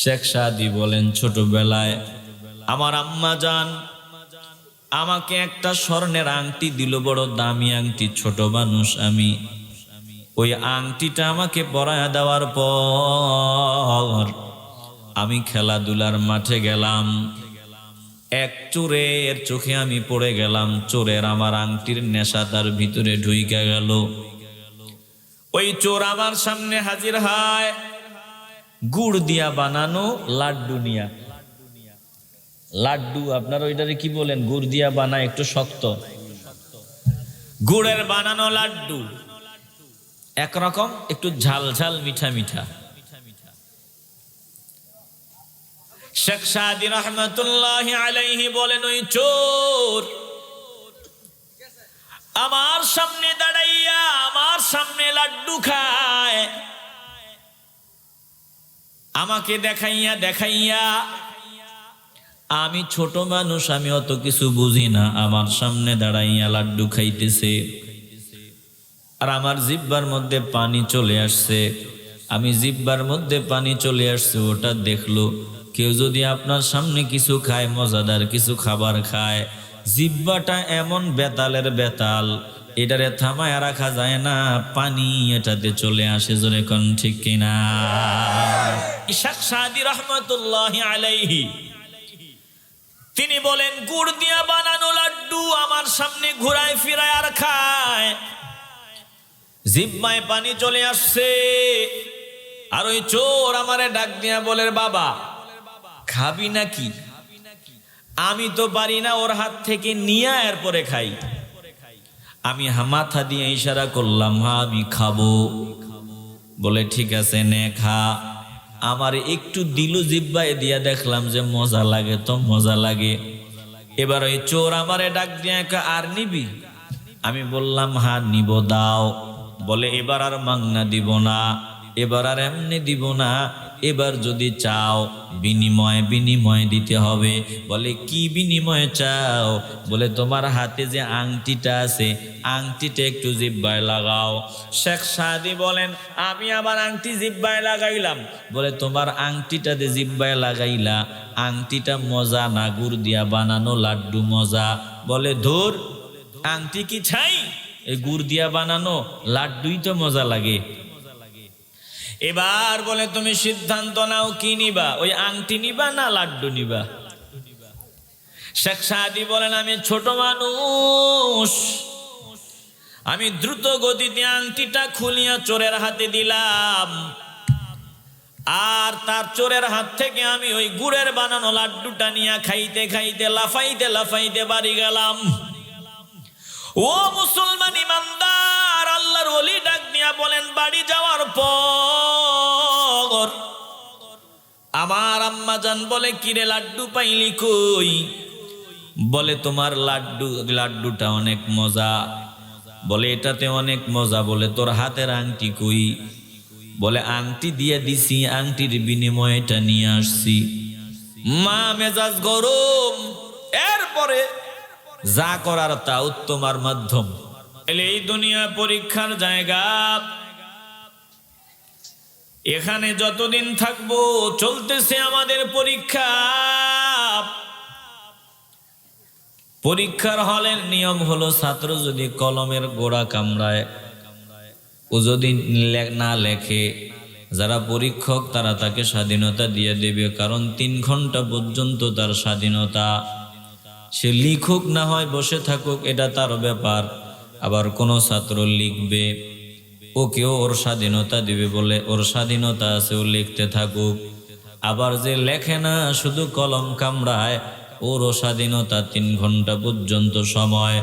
শেখ সাদি বলেন, ছোটবেলায় আমার আম্মা জান আমাকে একটা স্বর্ণের আংটি দিল, বড় দামি আংটি। ছোট মানুষ আমি, ওই আংটিটা আমাকে পরায়া দেওয়ার পর আমি খেলাধুলার মাঠে গেলাম। এক চোরের চোখে আমি পড়ে গেলাম। চোরের আমার আংটির নেশা তার ভিতরে ঢুইকা গেল। ওই চোর আমার সামনে হাজির হয় গুড় দিয়া বানানো লাড্ডু নিয়া। লাড্ডু আপনারা ওইটারে কি বলেন? গুড় দিয়া বানায়, একটু শক্ত, গুড়ের বানানো লাড্ডু, একরকম একটু ঝাল ঝাল মিঠা মিঠা। শেখ সাদি রহমতুল্লাহি আলাইহি বলেন, ওই চোর আমার সামনে দাঁড়াইয়া আমার সামনে লাড্ডু খায়, আমাকে দেখাইয়া দেখাইয়া। আমি ছোট মানুষ, আমি অত কিছু বুঝি না, আমার সামনে দাঁড়াইয়া লাড্ডু খাইতেছে। আর আমার জিহ্বার মধ্যে পানি চলে আসছে। আমি জিহ্বার মধ্যে পানি চলে আসছে, ওটা দেখলো। কেউ যদি আপনার সামনে কিছু খায়, মজাদার কিছু খাবার খায়, জিহ্বাটা এমন বেতালের বেতাল, এটারে থামায় রাখা যায় না, পানি এটাতে চলে আসে। জোরে কোন ঠিক কিনা? শেখ সাদি রহমতুল্লাহি আলাইহি তিনি বলেন, গুড় দিয়া বানানো লাড্ডু আমার সামনে ঘুরায় ফিরায় আর খায়, জিহ্বায় পানি চলে আসছে। আর ওই চোর আমারে ডাক দিয়া বলে, বাবা খাবি নাকি? আমি তো পারি না, ওর হাত থেকে নিয়ে এরপরে খাই। আমি মাথা দিয়ে ইশারা করলাম, হ্যাঁ আমি খাবো। বলে ঠিক আছে, নে খা। আমার একটু দিল জিহ্বায় দিয়া, দেখলাম যে মজা লাগে, তো মজা লাগে। এবার ওই চোর আমারে ডাক দিয়া, আর নিবি? আমি বললাম, হ্যাঁ নিব, দাও। বলে এবার আর মাংনা দিব না, এবার আর এমনি দিব না, এবার যদি চাও বিনিময় দিতে হবে। বলে কি বিনিময় চাও? বলে তোমার হাতে যে আংটিটা আছে, আংটিটা একটু জিহ্বায় লাগাও। শেখ সাদি বলেন, আমি আমার আংটি জিহ্বায় লাগাইলাম। বলে তোমার আংটিটা যে জিহ্বায় লাগাইলা, আংটিটা মজা না, গুড় দিয়া বানানো লাড্ডু মজা। বলে ধুর, আংটি কি ছাই? এই গুড় দিয়া বানানো লাড্ডুই তো মজা লাগে। এবার বলে তুমি সিদ্ধান্ত নাও, কি নিবা? ওই আংটি নিবা না লাড্ডু নিবা? শেখ সাদি বলেন, আমি ছোট মানুষ, আমি দ্রুত গতিতে আংটিটা খুলিয়া চোরের হাতে দিলাম। আর তার চোরের হাত থেকে আমি ওই গুড়ের বানানো লাড্ডুটা নিয়ে খাইতে খাইতে লাফাইতে লাফাইতে বাড়ি গেলাম। ও মুসলমান ইমানদার, আল্লাহর ওলি ডাক দিয়া বলেন, বাড়ি যাওয়ার পর আমার আম্মা জান বলে, কিরে লাড্ডু পাইলি কই? বলে তোমার লাড্ডুটা অনেক মজা। বলে এটাতে অনেক মজা। বলে তোর হাতের আংটি কই? বলে আংটি দিয়ে দিছি, আংটির বিনিময়ে এটা নিয়ে আসছি। মা মেজাজ গরম। এরপরে যা করার তা উত্তমার মাধ্যম। এই দুনিয়া পরীক্ষার জায়গা। এখানে যতদিন থাকবো চলতেছে আমাদের পরীক্ষা। পরীক্ষার হলের নিয়ম হলো, ছাত্র যদি কলমের গোড়া কামড়ায়, ও যদি না লেখে, যারা পরীক্ষক তারা তাকে স্বাধীনতা দিয়ে দেবে। কারণ 3 ঘন্টা পর্যন্ত তার স্বাধীনতা। সে লিখুক না হয় বসে থাকুক, এটা তার ব্যাপার। আবার কোনো ছাত্র লিখবে, ওকেও ওর স্বাধীনতা দিবে, বলে ওর স্বাধীনতা আছে, ও লিখতে থাকুক। আবার যে লেখে না, শুধু কলম কামড়ায়, ওরও স্বাধীনতা। 3 ঘন্টা পর্যন্ত সময়।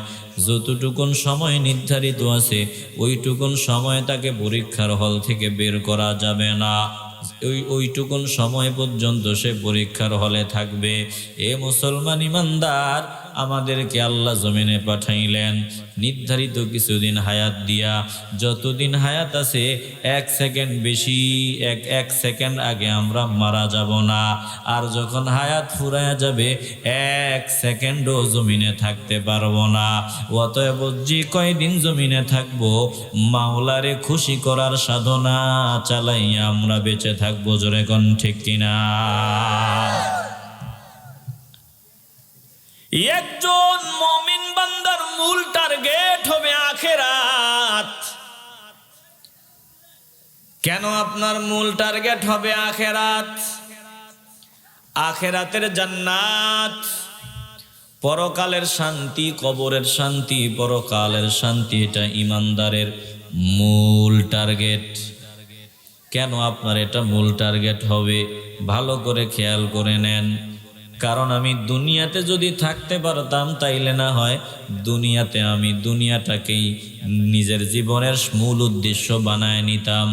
যতটুকুন সময় নির্ধারিত আছে, ওইটুকুন সময় তাকে পরীক্ষার হল থেকে বের করা যাবে না। ওইটুকুন সময় পর্যন্ত সে পরীক্ষার হলে থাকবে। এ মুসলমান ইমানদার, আমাদেরকে আল্লাহ জমিনে পাঠাইলেন নির্ধারিত কিছুদিন হায়াত দিয়া। যতদিন হায়াত আছে 1 সেকেন্ড বেশি, এক সেকেন্ড আগে আমরা মারা যাব না। আর যখন হায়াত ফুরায়া যাবে 1 সেকেন্ডও জমিনে থাকতে পারবো না। অতএব যে কয়দিন জমিনে থাকবো মাওলারে খুশি করার সাধনা চালাইয়া আমরা বেঁচে থাকবো। জোরে কোন ঠিক কিনা? একজন মুমিন বান্দার মূল টার্গেট হবে আখিরাত। কেন আপনার মূল টার্গেট হবে আখিরাত? আখিরাতের জান্নাত, পরকালের শান্তি, কবরের শান্তি, পরকালের শান্তি, এটা ইমানদারের মূল টার্গেট। কেন আপনার এটা মূল টার্গেট হবে? ভালো করে খেয়াল করে নেন। কারণ আমি দুনিয়াতে যদি থাকতে পারতাম তাইলে না হয় দুনিয়াতে আমি দুনিয়াটাকেই নিজের জীবনের মূল উদ্দেশ্য বানায় নিতাম,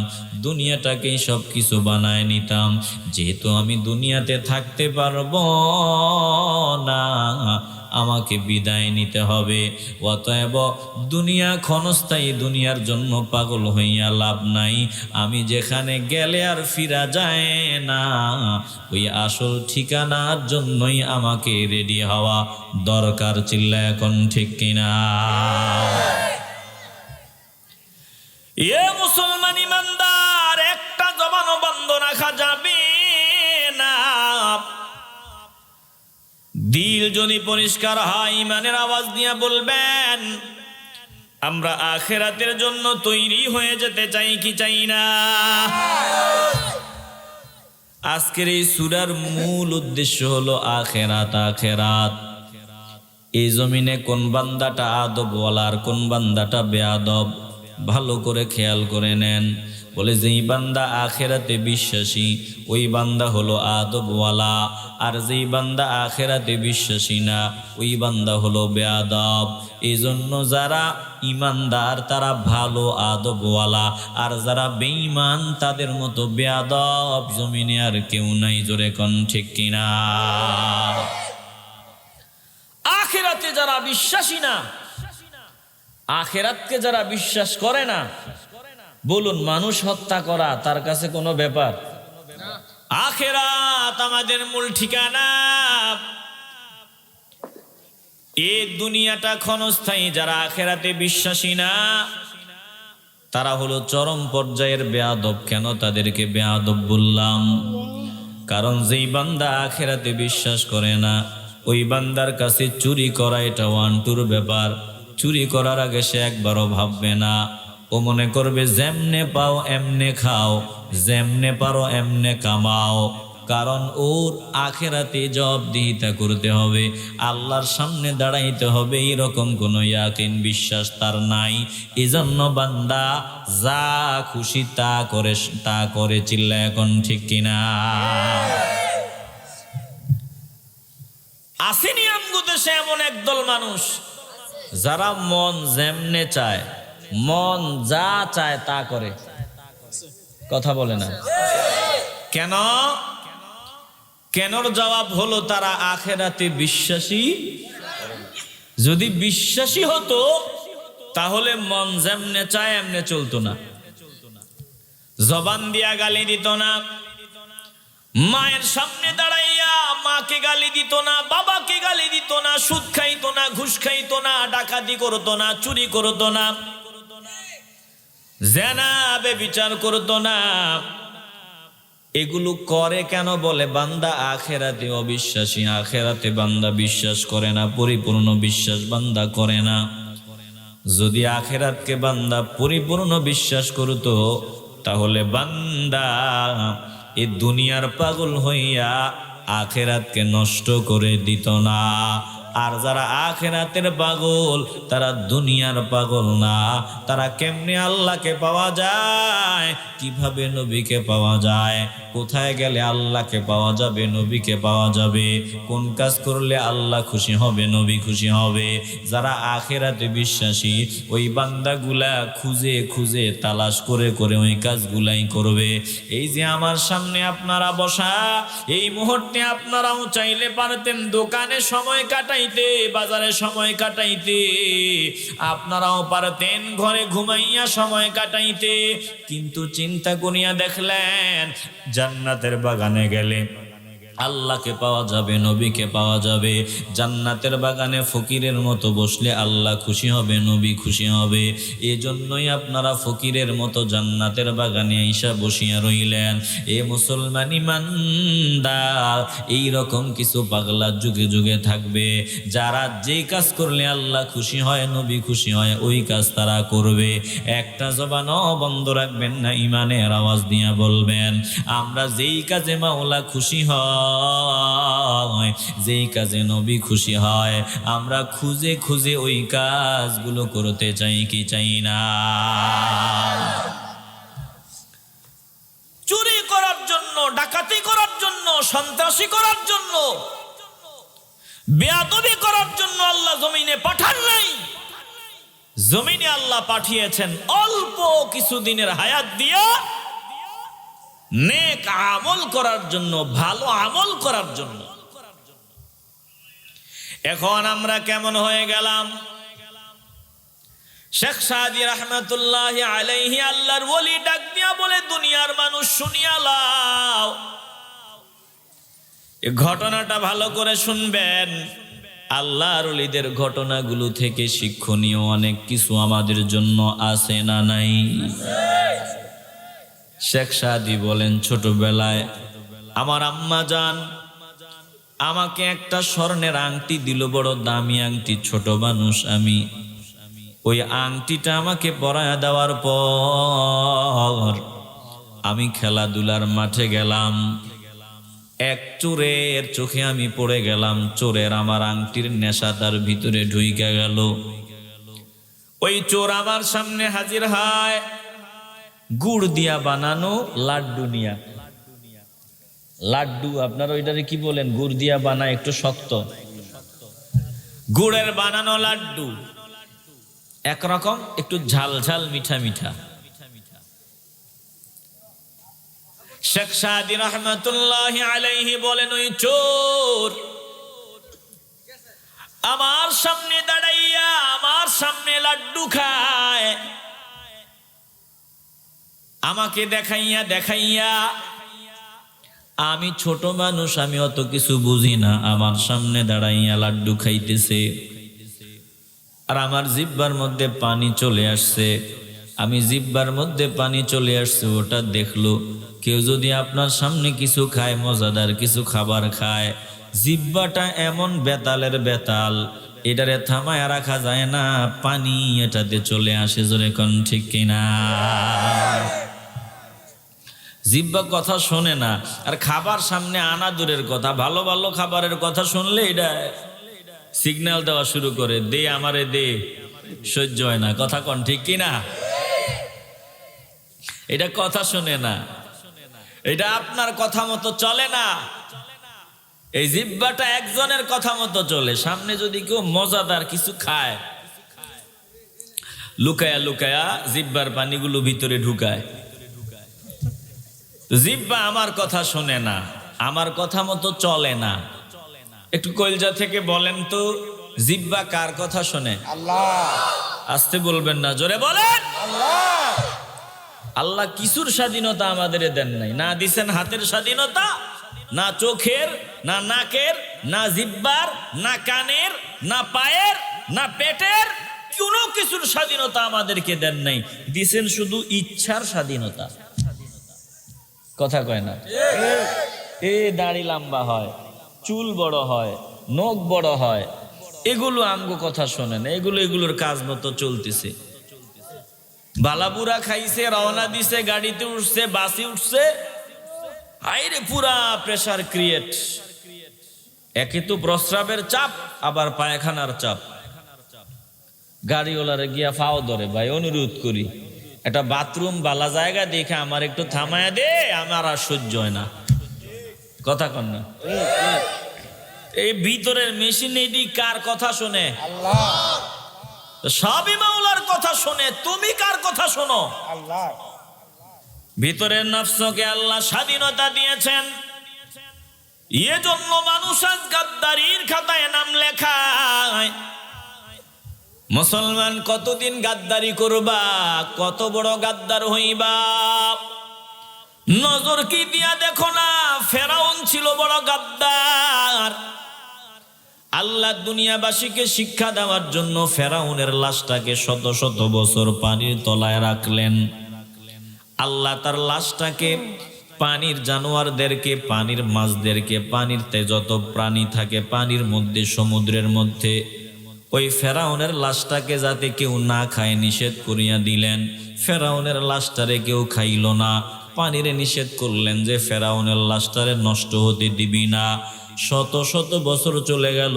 দুনিয়াটাকেই সব কিছু বানায় নিতাম। যেহেতু আমি দুনিয়াতে থাকতে পারবো না, আমাকে বিদায় নিতে হবে। অতএব দুনিয়া ক্ষণস্থায়ী, দুনিয়ার জন্য পাগল হইয়া লাভ নাই। আমি যেখানে গেলে আর ফিরা যায় না, ওই আসল ঠিকানার জন্যই আমাকে রেডি হওয়া দরকার। চিল্লা এখন ঠিক কিনা? এ মুসলমান ইমানদার, একটা জবানও বন্ধ রাখা যাবে না। দিল যদি পরিষ্কার হয়, ইমানের আওয়াজ দিয়ে বলবেন আমরা আখিরাতের জন্য তৈরি হয়ে যেতে চাই কি চাই না? আজকের এই সূরার মূল উদ্দেশ্য হলো আখিরাত। আখিরাত। এই জমিনে কোন বান্দাটা আদবওয়ালা আর কোন বান্দাটা বেয়াদব, ভালো করে খেয়াল করে নেন। বলে যেই বান্দা আখিরাতে বিশ্বাসী ওই বান্দা হলো আদবওয়ালা, আর যেই বান্দা আখিরাতে বিশ্বাসী না ওই বান্দা হলো বেয়াদব। এই জন্য যারা ইমানদার তারা ভালো আদবওয়ালা, আর যারা বেঈমান তাদের মতো বেয়াদব জমিনে আর কেউ নাই। জোরে কোন ঠিক কিনা? আখিরাতে যারা বিশ্বাসী না, আখিরাতকে যারা বিশ্বাস করে না, বলুন মানুষ হত্যা করা তার কাছে কোনো ব্যাপার? আখিরাত আমাদের মূল ঠিকানা। এই দুনিয়াটা ক্ষণস্থায়ী। যারা আখিরাতে বিশ্বাসী না তারা হলো চরম পর্যায়ের বেয়াদব। কেন তাদেরকে বেয়াদব বললাম? কারণ যেই বান্দা আখিরাতে বিশ্বাস করে না ওই বান্দার কাছে চুরি করা এটা 1-2 ব্যাপার। চুরি করার আগে সে একবারও ভাববে না। ও মনে করবে যেমনে পাও এমনে খাও, যেমনে পারো এমনে কামাও। কারণ ওর আখিরাতে জবাবদিহিতা করতে হবে, আল্লাহর সামনে দাঁড়াইতে হবে, এরকম কোনো ইয়াকিন বিশ্বাস তার নাই। এজন্য বান্দা যা খুশি তা করে। চিল্লা এখন ঠিক কিনা? আসেনি আমগো দেশে এমন একদল মানুষ যারা মন যেমনে চায়, মন যা চায় তা করে। কথা বলে না কেন? কেনর জবাব হলো তারা আখিরাতে বিশ্বাসী। যদি বিশ্বাসী হতো তাহলে মন যেমনে চায় এমনে চলতো না, জবান দিয়া গালি দিত না, মায়ের সামনে দাঁড়াইয়া মাকে গালি দিত না, বাবাকে গালি দিত না, সুদ খাইতো না, ঘুষ খাইতো না, ডাকাতি করতো না, চুরি করতো না, জেনা ব্যভিচার করতো না। এগুলো করে কেন? বলে বান্দা আখিরাতে অবিশ্বাসী, আখিরাতে বান্দা বিশ্বাস করে না, পরিপূর্ণ বিশ্বাস বান্দা করে না। যদি আখিরাতকে বান্দা পরিপূর্ণ বিশ্বাস করতো তাহলে বান্দা এ দুনিয়ার পাগল হইয়া আখিরাতকে নষ্ট করে দিত না। আর যারা আখিরাতের পাগল তারা দুনিয়ার পাগল না। তারা কেমনে আল্লাহকে পাওয়া যায়, কিভাবে নবীকে পাওয়া যায়, কোথায় গেলে আল্লাহকে পাওয়া যাবে, নবীকে পাওয়া যাবে, কোন কাজ করলে আল্লাহ খুশি হবে, নবী খুশি হবে, যারা আখিরাতে বিশ্বাসী ওই বান্দাগুলা খুঁজে খুঁজে তালাশ করে করে ওই কাজগুলাই করবে। এই যে আমার সামনে আপনারা বসা, এই মুহূর্তে আপনারাও চাইলে পারতেন দোকানে সময় কাটাই কাটাইতে, বাজারে সময় কাটাইতে, আপনারাও পারতেন ঘরে ঘুমাইয়া সময় কাটাইতে, কিন্তু চিন্তা করিয়া দেখলেন জান্নাতের বাগানে গেলে আল্লাহকে পাওয়া যাবে, নবীকে পাওয়া যাবে। জান্নাতের বাগানে ফকিরের মতো বসলে আল্লাহ খুশি হবে, নবী খুশি হবে। এজন্যই আপনারা ফকিরের মতো জান্নাতের বাগানে আইসা বসিয়া রইলেন। এ মুসলমান ইমানদার, এইরকম কিছু পাগলা যুগে যুগে থাকবে, যারা যেই কাজ করলে আল্লাহ খুশি হয়, নবী খুশি হয়, ওই কাজ তারা করবে। একটা জবানও বন্ধ রাখবেন না, ইমানের আওয়াজ দিয়া বলবেন, আমরা যেই কাজে মাওলা খুশি হয়, যেই কাজে নবী খুশি হয়, আমরা খুঁজে খুঁজে ওই কাজগুলো করতে চাই কি চাই না? চুরি করার জন্য, ডাকাতি করার জন্য, সন্ত্রাসী করার জন্য, বেয়াদবি করার জন্য আল্লাহ জমিনে পাঠান নাই। জমিনে আল্লাহ পাঠিয়েছেন অল্প কিছুদিনের হায়াত দিয়া নেক আমল করার জন্য, ভালো আমল করার জন্য। এখন আমরা কেমন হয়ে গেলাম? শেখ সাদি রহমতুল্লাহি আলাইহি আল্লাহর ওলি ডাক দিয়া বলে, দুনিয়ার মানুষ শুনিয়া লাও, এই ঘটনাটা ভালো করে শুনবেন। আল্লাহর ওলিদের ঘটনাগুলো থেকে শিক্ষণীয় অনেক কিছু আমাদের জন্য আছে না নাই? শেখ সাদি বলেন, ছোটবেলায় আমার আম্মা জান আমাকে একটা স্বর্ণের আংটি দিল, বড় দামি আংটি। ছোট মানুষ আমি, ওই আংটিটা আমাকে পরায়া দেওয়ার পর আমি খেলাধুলার মাঠে গেলাম, এক চোরের চোখে আমি পড়ে গেলাম। চোরের আমার আংটির নেশা তার ভিতরে ঢুইকা গেল। ওই চোর আমার সামনে হাজির হয় গুড় দিয়া বানানো লাড্ডু নিয়া। লাড্ডু আপনার ওইটারে কি বলেন? গুড় দিয়া বানায়, একটু শক্ত, গুড়ের বানানো লাড্ডু, একরকম একটু ঝাল ঝাল মিঠা মিঠা। শেখ সাদি রহমতুল্লাহি আলাইহি বলেন, ওই চোর আমার সামনে দাঁড়াইয়া আমার সামনে লাড্ডু খায়, আমাকে দেখাইয়া দেখাইয়া, আমি ছোট মানুষ, আমি অত কিছু বুঝি না, আমার সামনে দাঁড়াইয়া লাড্ডু খাইতেছে। আর আমার জিহ্বার মধ্যে পানি চলে আসছে, আমি জিহ্বার মধ্যে পানি চলে আসছে, ওটা দেখলো। কেউ যদি আপনার সামনে কিছু খায়, মজাদার কিছু খাবার খায়, জিহ্বাটা এমন বেতালের বেতাল, এটারে থামায় রাখা যায় না, পানি এটাতে চলে আসে। জোরে কোন ঠিক কিনা? জিহ্বা কথা শোনে না। আর খাবার সামনে আনা দূরের কথা, ভালো ভালো খাবারের কথা শুনলে এটা সিগন্যাল দেওয়া শুরু করে, দে আমারে দে, সহ্য হয় না। কথা কোন ঠিক কিনা? এটা কথা শুনে না, এটা আপনার কথা মতো চলে না। এই জিহ্বাটা একজনের কথা মতো চলে। সামনে যদি কেউ মজাদার কিছু খায়, লুকায়া লুকায়া জিহ্বার পানিগুলো ভিতরে ঢুকায়। জিহ্বা আমার কথা শোনে না, আমার কথা মতো চলে না। একটু কলজা থেকে বলেন তো, জিহ্বা কার কথা শোনে? আল্লাহ। আস্তে বলবেন না, জোরে বলেন। আল্লাহ। আল্লাহ কিছুর স্বাধীনতা আমাদের দেন নাই। না দিছেন হাতের স্বাধীনতা, না চোখের, না নাকের, না জিহ্বার, না কানের, না পায়ের, না পেটের, কোনো কিছুর স্বাধীনতা আমাদেরকে দেন নাই। দিছেন শুধু ইচ্ছার স্বাধীনতা। কথা কয় না? এ দাড়ি লম্বা হয়, চুল বড় হয়, নখ বড় হয়, এগুলো আমগো কথা শোনেন, এগুলোর কাজ মতো চলতেছে। বালাবুরা খাইছে, রওনা দিছে, গাড়িতে উঠছে, বাসে উঠছে, আইরে পুরা প্রেসার ক্রিয়েট। একে তো প্রস্রাবের চাপ, আবার পায়খানার চাপ। গাড়িওয়ালারে গিয়া ফাও ধরে, ভাই অনুরোধ করি একটা বাথরুম বালা জায়গা দেখে আমার একটু থামায়া দে, আমার আর সহ্য হয় না। কথা কন না? এই ভিতরের মেশিন এডি কার কথা শোনে? আল্লাহ। সবই মাওলার কথা শোনে, তুমি কার কথা শোনো? আল্লাহ। ভিতরের নফসকে আল্লাহ স্বাধীনতা দিয়েছেন। এজন্য মানুষ আজ গাদ্দারির খাতায় নাম লেখায়। মুসলমান কতদিন গাদ্দারি করবা, কত বড় গাদ্দার হইবা? নজর কি দিয়া দেখো না, ফেরাউন ছিল বড় গাদ্দার। আল্লাহ দুনিয়াবাসীকে শিক্ষা দেওয়ার জন্য ফেরাউনের লাশটাকে শত শত বছর পানির তলায় রাখলেন। আল্লাহ তার লাশটাকে পানির জানোয়ারদেরকে, পানির মাছদেরকে, পানিরতে যত প্রাণী থাকে পানির মধ্যে, সমুদ্রের মধ্যে, ওই ফেরাউনের লাশটাকে যাতে কেউ না খায় নিষেধ করিয়া দিলেন। ফেরাউনের লাশটারে কেউ খাইল না। পানিরে নিষেধ করলেন যে ফেরাউনের লাশটারে নষ্ট হতে দিবি না। শত শত বছর চলে গেল,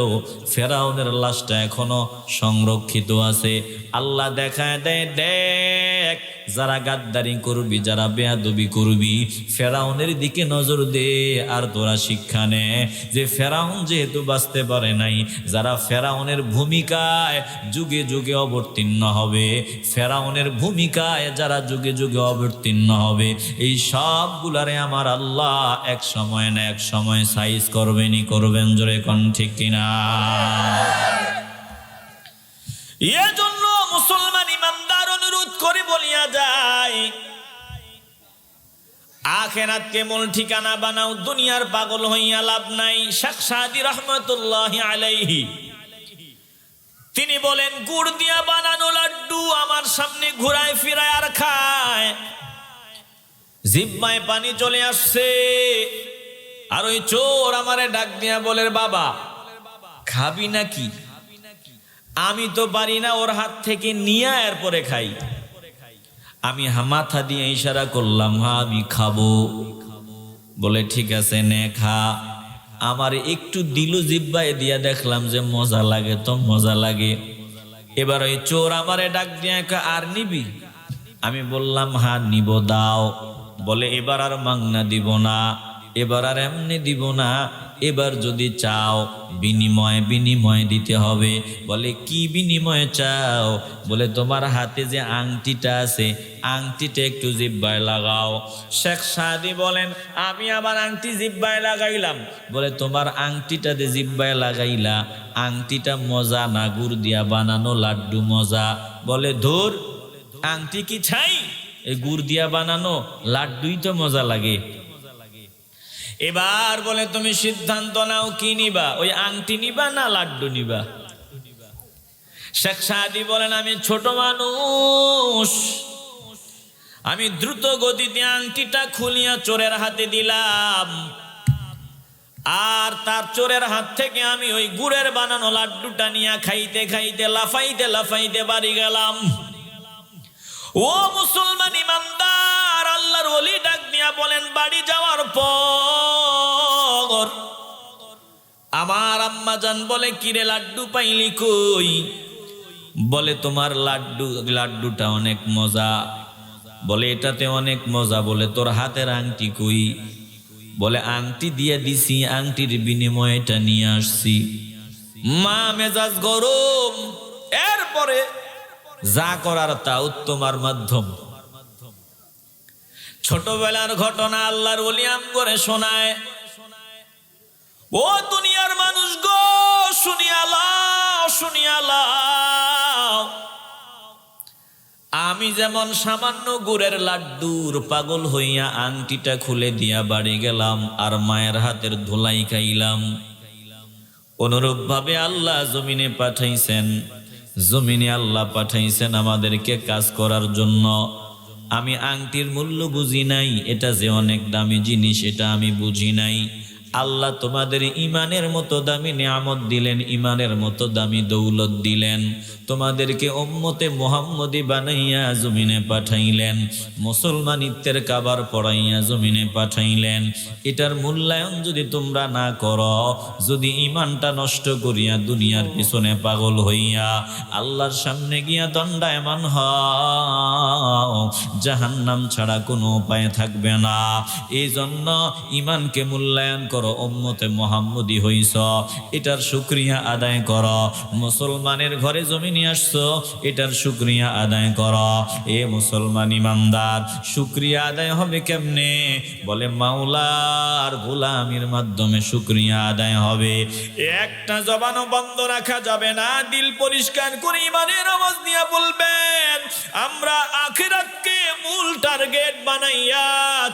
ফেরাউনের লাশটা এখনো সংরক্ষিত আছে। আল্লাহ দেখায় দেয়, দেখ যারা গাদ্দারি করবি, যারা বেয়াদবি করবি, ফেরাউনের দিকে নজর দে আর তোরা শিক্ষা নে যে ফেরাউন যেহেতু বাঁচতে পারে নাই, যারা ফেরাউনের ভূমিকায় যুগে যুগে অবতীর্ণ হবে, ফেরাউনের ভূমিকায় যারা যুগে যুগে অবতীর্ণ হবে, এই সবগুলারে আমার আল্লাহ এক সময় না এক সময় সাইজ করবেনই করবেন। জোরে কোন ঠিক কিনা? এজন্য মুসলমান ইমানদার অনুরোধ করে বলিয়া যায়, আখিরাতকে মূল ঠিকানা বানাও, দুনিয়ার পাগল হইয়া লাভ নাই। শেখ সাদী রহমতুল্লাহি আলাইহি তিনি বলেন, গুড় দিয়া বানানো লাড্ডু আমার সামনে ঘুরায় ফিরায় আর খায়, জিহ্বায় পানি চলে আসছে। আর ওই চোর আমারে ডাক দিয়া বলে, বাবা খাবি নাকি? আমি তো পারি না ওর হাত থেকে নিয়ে এরপরে খাই। আমি মাথা দিয়ে ইশারা করলাম, হ্যাঁ আমি খাবো। বলে ঠিক আছে নে খা। আমার একটু দিল জিহ্বায় দিয়া, দেখলাম যে মজা লাগে, তো মজা লাগে। এবার ওই চোর আমারে ডাক দিয়া, আর নিবি? আমি বললাম হ্যাঁ নিব, দাও। বলে এবার আর মাংনা দিব না, এবার আর এমনি দিব না, এবার যদি চাও বিনিময় দিতে হবে। বলে কি বিনিময়ে চাও? বলে তোমার হাতে যে আংটিটা আছে, আংটিটা একটু জিহ্বায় লাগাও। শেখ সাদী বলেন, আমি আবার আংটি জিহ্বায় লাগাইলাম। বলে তোমার আংটিটা যে জিহ্বায় লাগাইলা, আংটিটা মজা না গুড় দিয়া বানানো লাড্ডু মজা? বলে ধুর, আংটি কি ছাই? এই গুড় দিয়া বানানো লাড্ডুই তো মজা লাগে। এবার বলে তুমি সিদ্ধান্ত নাও, কি নিবা? ওই আংটি নিবা না লাড্ডু নিবা? শেখ সাদী বলেন, আমি ছোট মানুষ, আমি দ্রুত গতিতে আংটিটা খুলিয়া চোরের হাতে দিলাম, আর তার চোরের হাত থেকে আমি ওই গুড়ের বানানো লাড্ডুটা নিয়ে খাইতে খাইতে লাফাইতে লাফাইতে বাড়ি গেলাম। ও মুসলমান ইমানদার, আল্লাহর ওলি ডাক দিয়া বলেন, বাড়ি যাওয়ার পর আমার আম্মা জান বলে, কিরে লাড্ডু পাইলি কই? বলে তোমার লাড্ডুটা অনেক মজা। বলে এটাতে অনেক মজা। বলে তোর হাতের আংটি কই? বলে আংটি দিয়ে দিছি, আংটির বিনিময়ে এটা নিয়ে আসছি। মা মেজাজ গরম। এরপরে যা করার তা উত্তমার মাধ্যম। ছোটবেলার ঘটনা আল্লাহর ওলি আম করে শোনায়, ও দুনিয়ার মানুষ গো, শুনিয়া লাও, শুনিয়া লাও। আমি যেমন সামান্য গুড়ের লাড্ডুর পাগল হইয়া আংটিটা খুলে দিয়া বাড়ি গেলাম আর মায়ের হাতের ধুলাই খাইলাম, অনুরূপ ভাবে আল্লাহ জমিনে পাঠাইছেন। জমিনে আল্লাহ পাঠাইছেন আমাদেরকে কাজ করার জন্য। আমি আংটির মূল্য বুঝি নাই, এটা যে অনেক দামি জিনিস এটা আমি বুঝি নাই। আল্লাহ তোমাদের ইমানের মতো দামি নিয়ামত দিলেন, ইমানের মতো দামি দৌলত দিলেন, তোমাদেরকে উম্মতে মুহাম্মদী বানাইয়া জমিনে পাঠাইলেন, মুসলমানিত্বের কাবার পড়াইয়া জমিনে পাঠাইলেন। এটার মূল্যায়ন যদি তোমরা না করো, যদি ইমানটা নষ্ট করিয়া দুনিয়ার পিছনে পাগল হইয়া আল্লাহর সামনে গিয়া দণ্ডায়মান হও, জাহান্নাম ছাড়া কোনো উপায় থাকবে না। এই জন্য ইমানকে মূল্যায়ন করো। করো, উম্মতে মুহাম্মদী হইছ, এটার শুকরিয়া আদায় করো। মুসলমানের ঘরে জমিনে আসছো, এটার শুকরিয়া আদায় করো। এ মুসলমান ইমানদার, শুকরিয়া আদায় হবে কেমনে? বলে মাওলার গোলামির মাধ্যমে শুকরিয়া আদায় হবে। একটা জবানও বন্ধ রাখা যাবে না, দিল পরিষ্কার করে ইমানের আওয়াজ নিয়ে বলবেন, আমরা আখিরাতকে মূল টার্গেট বানাইয়া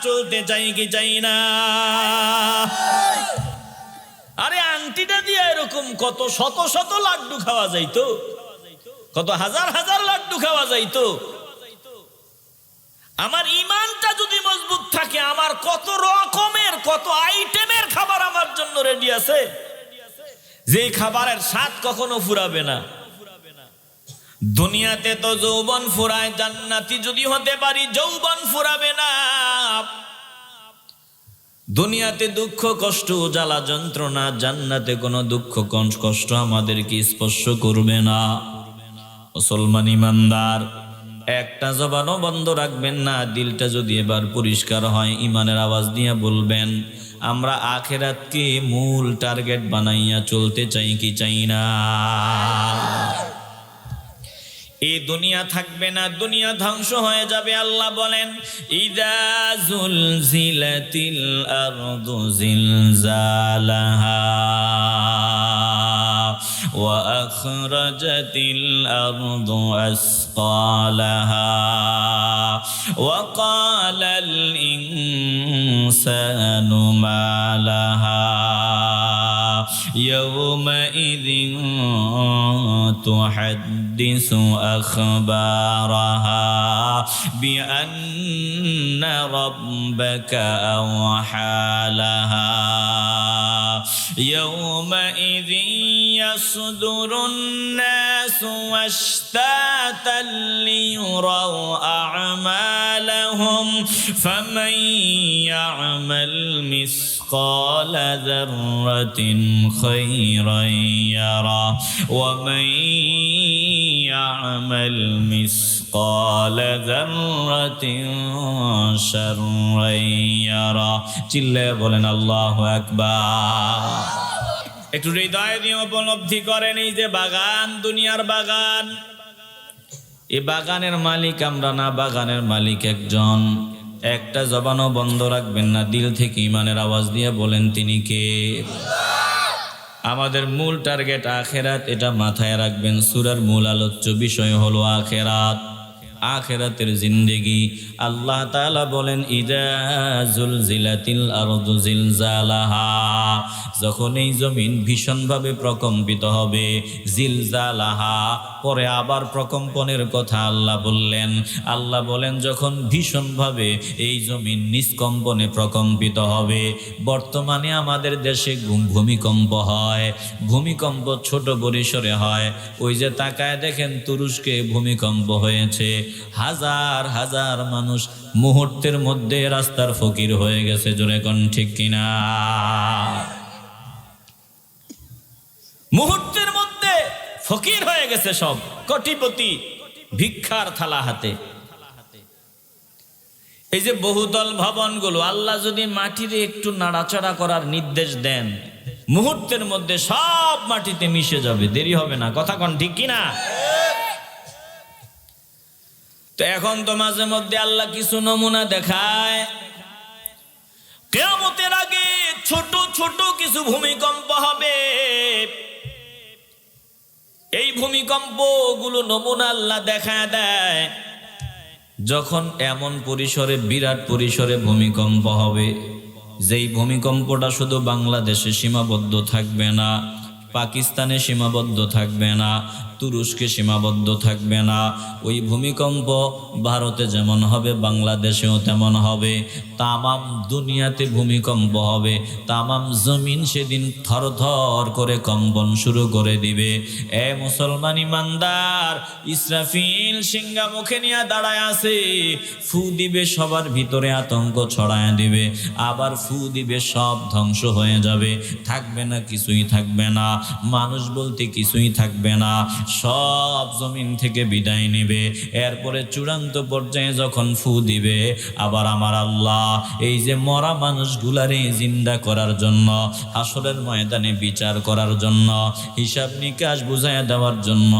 চলতে চাই কি চাই না? আরে আংটিটা দিয়ে এরকম কত শত শত লাড্ডু খাওয়া যাইতো, কত হাজার হাজার লাড্ডু খাওয়া যাইতো। আমার ইমানটা যদি মজবুত থাকে, আমার কত রকমের কত আইটেমের খাবার আমার জন্য রেডি আছে, যে খাবারের স্বাদ কখনো ফুরাবে না। দুনিয়াতে তো যৌবন ফুরায়, জান্নাতি যদি হতে পারি যৌবন ফুরাবে না। দুনিয়াতে দুঃখ কষ্ট জ্বালা যন্ত্রণা, জান্নাতে কোনো দুঃখ কষ্ট আমাদেরকে স্পর্শ করবে না। মুসলমান ইমানদার, একটা জবানও বন্ধ রাখবেন না। দিলটা যদি এবার পরিষ্কার হয়, ইমানের আওয়াজ দিয়ে বলবেন, আমরা আখিরাতকে মূল টার্গেট বানাইয়া চলতে চাই কি চাই না? এই দুনিয়া থাকবে না, দুনিয়া ধ্বংস হয়ে যাবে। আল্লাহ বলেন, ইযা যুলজিলাতিল আরদু জিলজালাহা ওয়া আখরাজাতিল আরদু আসকালাহা ওয়া ক্বালাল ইনসানু মা লাহা ইয়াওমাইযিন তুহাদ্দিসু أخبارها بأن ربك أوحى لها يومئذ يصدر الناس أشتاتا ليروا أعمالهم فمن يعمل مثقال ذرة خيرا يره ومن يعمل مثقال ذرة شرا يره চিল্লায়ে বলেন আল্লাহু আকবার। একটু হৃদয় দিয়ে উপলব্ধি করেন, এই যে বাগান, দুনিয়ার বাগান, এই বাগানের মালিক আমরা না, বাগানের মালিক একজন। একটা জবানও বন্ধ রাখবেন না, দিল থেকে ইমানের আওয়াজ দিয়ে বলেন, তিনি কে? আমাদের মূল টার্গেট আখেরাত, এটা মাথায় রাখবেন। সূরার মূল আলোচ্য বিষয় হলো আখেরাত, আখেরাতের জিন্দেগি। আল্লাহ তাআলা বলেন, ইযা যুলজিলাতিল আরদু জিলজালাহা, যখন এই জমিন ভীষণভাবে প্রকম্পিত হবে। জিলজালাহা, পরে আবার প্রকম্পনের কথা আল্লাহ বললেন। আল্লাহ বলেন, যখন ভীষণভাবে এই জমিন নিষ্কম্পনে প্রকম্পিত হবে। বর্তমানে আমাদের দেশে ভূমিকম্প হয়, ভূমিকম্প ছোট পরিসরে হয়। ওই যে তাকায় দেখেন, তুরস্কে ভূমিকম্প হয়েছে, হাজার হাজার মানুষ মুহূর্তের মধ্যে রাস্তার ফকির হয়ে গেছে। জোরে কোন ঠিক কিনা? মুহূর্তের মধ্যে ফকির হয়ে গেছে সব, কোটিপতি, ভিক্ষার থালা হাতে। এই যে বহুতল ভবনগুলো, আল্লাহ যদি মাটির একটু নাড়াচাড়া করার নির্দেশ দেন, মুহূর্তের মধ্যে সব মাটিতে মিশে যাবে, দেরি হবে না। কথা কোন ঠিক কিনা? তো এখন তো মাঝে মধ্যে আল্লাহ কিছু নমুনা দেখায়। কিয়ামতের আগে ছোট ছোট কিছু ভূমিকম্প হবে। এই ভূমিকম্প গুলো নমুনা আল্লাহ দেখায় দেয়। যখন এমন পরিসরে, বিরাট পরিসরে ভূমিকম্প হবে, যেই ভূমিকম্পটা শুধু বাংলাদেশে সীমাবদ্ধ থাকবে না, পাকিস্তানে সীমাবদ্ধ থাকবে না, তুরস্কে সীমাবদ্ধ থাকবে না। ওই ভূমিকম্প ভারতে যেমন হবে, বাংলাদেশেও তেমন হবে। তামাম দুনিয়াতে ভূমিকম্প হবে। তামাম জমিন সেদিন থরথর করে কম্পন শুরু করে দিবে। এ মুসলমান ইমানদার, ইসরাফিল সিংহা মুখে নিয়ে দাঁড়ায় আছে। ফু দিবে, সবার ভিতরে আতঙ্ক ছড়ায় দিবে। আবার ফু দিবে, সব ধ্বংস হয়ে যাবে, থাকবে না, কিছুই থাকবে না, মানুষ বলতে কিছুই থাকবে না। সব জমিন থেকে বিদায় নেবে। এরপরে চূড়ান্ত পর্যায়ে যখন ফু দিবে, আবার আমার আল্লাহ এই যে মরা মানুষগুলারে জিন্দা করার জন্য, হাসরের ময়দানে বিচার করার জন্য, হিসাব নিকাশ বুঝাইয়া দেওয়ার জন্য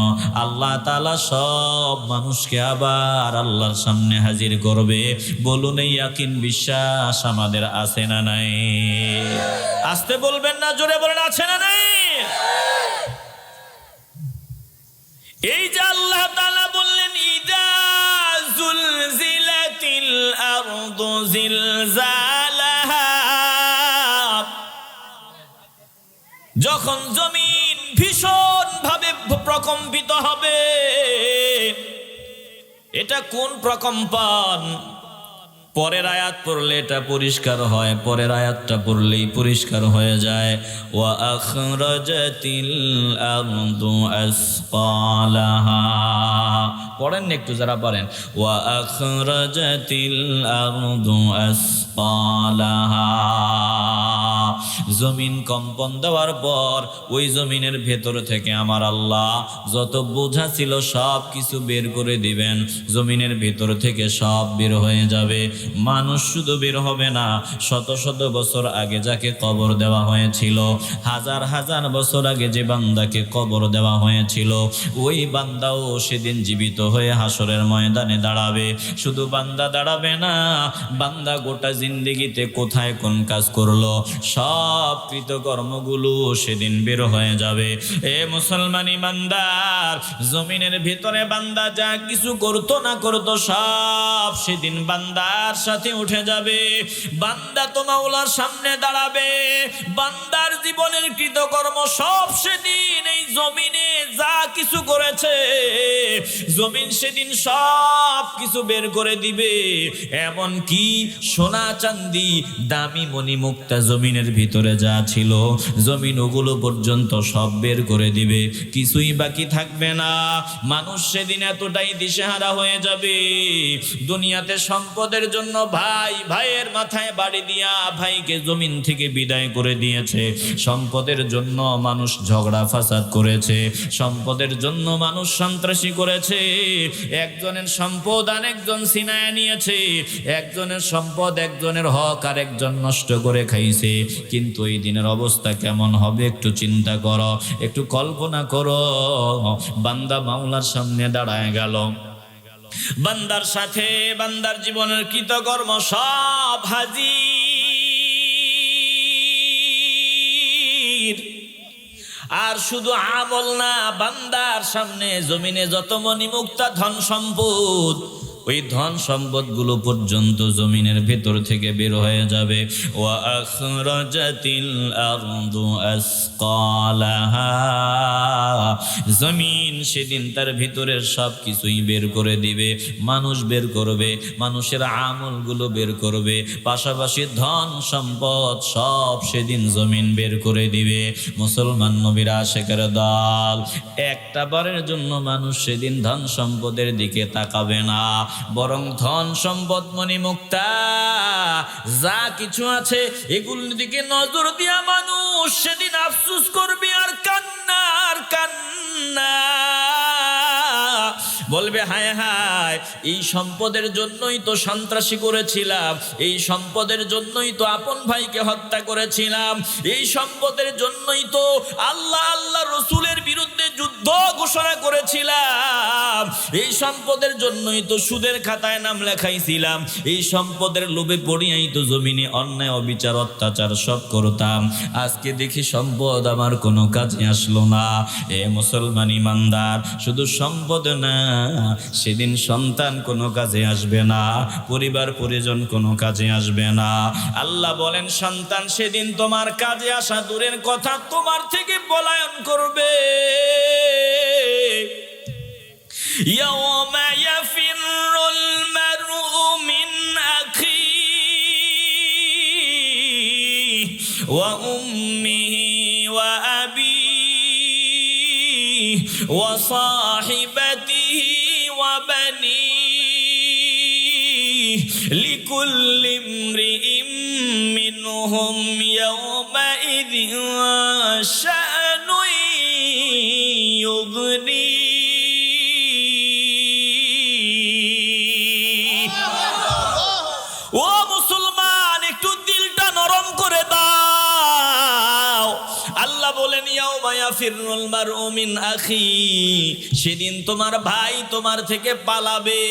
আল্লাহ তাআলা সব মানুষকে আবার আল্লাহর সামনে হাজির করবে। বলুন এই ইয়াকিন বিশ্বাস আমাদের আছে না নাই? আসতে বলবেন না, জোরে বলেন আছে না নাই? এই যে আল্লাহ তাআলা বললেন ইদা জুলজিলাতিল আরদু জিলজালাহা, যখন জমিন ভীষণ ভাবে প্রকম্পিত হবে। এটা কোন প্রকম্পন? পরের আয়াত পড়লে এটা পরিষ্কার হয়, পরের আয়াতটা পড়লেই পরিষ্কার হয়ে যায়। ওয়া আখরাজাতিল আরদু আসকালাহা, পড়েন একটু যারা পারেন। ওয়া আখরাজাতিল আরদু আসকালাহা, জমিন কম্পন দেওয়ার পর ওই জমিনের ভেতর থেকে আমার আল্লাহ যত বোঝা ছিল সব কিছু বের করে দিবেন। জমিনের ভেতর থেকে সব বের হয়ে যাবে। মানুষ শুধু বের হবে না, শত শত বছর আগে যাকে কবর দেওয়া হয়েছিল, হাজার হাজার বছর আগে যে বান্দাকে কবর দেওয়া হয়েছিল, ওই বান্দাও সেদিন জীবিত হয়ে হাসরের ময়দানে দাঁড়াবে। শুধু বান্দা দাঁড়াবে না, বান্দা গোটা জিন্দেগিতে কোথায় কোন কাজ করলো সব কৃতকর্মগুলো সেদিন বের হয়ে যাবে। এ মুসলমান ইমানদার, জমিনের ভিতরে বান্দা যা কিছু করতো না করতো সব সেদিন বান্দার সাথে উঠে যাবে। বান্দা তো মাওলার সামনে দাঁড়াবে। বান্দার জীবনের কৃতকর্ম সব সেদিন এই জমিনে যা কিছু করেছে, জমিন সেদিন সব কিছু বের করে দিবে। এমন কি সোনা চাঁদি দামি মণিমুক্তা জমিনের ভিতরে যা ছিল, জমিন ওগুলো পর্যন্ত সব বের করে দিবে, কিছুই বাকি থাকবে না। মানুষ সেদিন এতটাই দিশেহারা হয়ে যাবে, দুনিয়াতে সম্পদের জন্য ভাই ভাইয়ের মাথায় বাড়ি দিয়া ভাইকে জমিন থেকে বিদায় করে দিয়েছে। সম্পদের জন্য মানুষ ঝগড়া ফাসাদ করেছে, সম্পদের জন্য মানুষ সন্ত্রাসী করেছে। একজনের সম্পদ আরেকজন ছিনায় নিয়েছে, একজনের সম্পদ একজনের হক আর একজন নষ্ট করে খাইছে। কিন্তু এই দিনের অবস্থা কেমন হবে একটু চিন্তা করো, একটু কল্পনা করো। বান্দা মাওলার সামনে দাঁড়ায় গেল, বান্দার সাথে বান্দার জীবনের কৃতকর্ম সব হাজির। আর শুধু আমল না, বান্দার সামনে জমিনে যত মণিমুক্তা ধন সম্পদ, ওই ধন সম্পদ গুলো পর্যন্ত জমিনের ভেতর থেকে বের হয়ে যাবে। ওয়া আখরাজাতিল আরদু আসকালাহা, জমিন সেদিন তার ভিতরের সব কিছুই বের করে দিবে। মানুষ বের করবে, মানুষের আমলগুলো বের করবে, পাশাপাশি ধন সম্পদ সব সেদিন জমিন বের করে দিবে। মুসলমান নবীর আশিকের দল, একটা বারের জন্য মানুষ সেদিন ধন সম্পদের দিকে তাকাবে না, বরং ধন সম্পদ মণিমুক্তা যা কিছু আছে এগুলোর দিকে নজর দিয়া মানুষ সেদিন আফসোস করবে আর কান্না আর কান্না। বলবে হায় হায়, এই সম্পদের জন্যই তো সন্ত্রাসী করেছিলাম, এই সম্পদের জন্যই তো আপন ভাইকে হত্যা করেছিলাম, এই সম্পদের জন্যই তো আল্লাহ আল্লাহ রসুলের বিরুদ্ধে যুদ্ধ ঘোষণা করেছিলাম, এই সম্পদের জন্যই তো সুদের খাতায় নাম লেখাইছিলাম, এই সম্পদের লোভে পড়িয়াই তো জমিনে অন্যায় অবিচার অত্যাচার সব করতাম। আজকে দেখি সম্পদ আমার কোনো কাজে আসলো না। এ মুসলমান ইমানদার, শুধু সম্পদ না, সেদিন সন্তান কোনো কাজে আসবে না, পরিবার পরিজন কোনো কাজে আসবে না। আল্লাহ বলেন সন্তান সেদিন তোমার কাজে আসা দূরের কথা, তোমার থেকে পলায়ন করবে। ইয়াওমা ইয়াফিরুল মারউ মিন আখিহি ওয়া উম্মিহি ওয়া আবিহি ওয়া সাহিবাতিহি ওয়া বানিহি লিকুল্লি ইমরিইম মিনহুম ইয়াওমাইযিন শা'নুন ইউগনিহি। আল্লাহ বলেন ইয়াউমা ইয়াফিরুল মারউ মিন আখি, সেদিন তোমার ভাই তোমার থেকে পালাবে।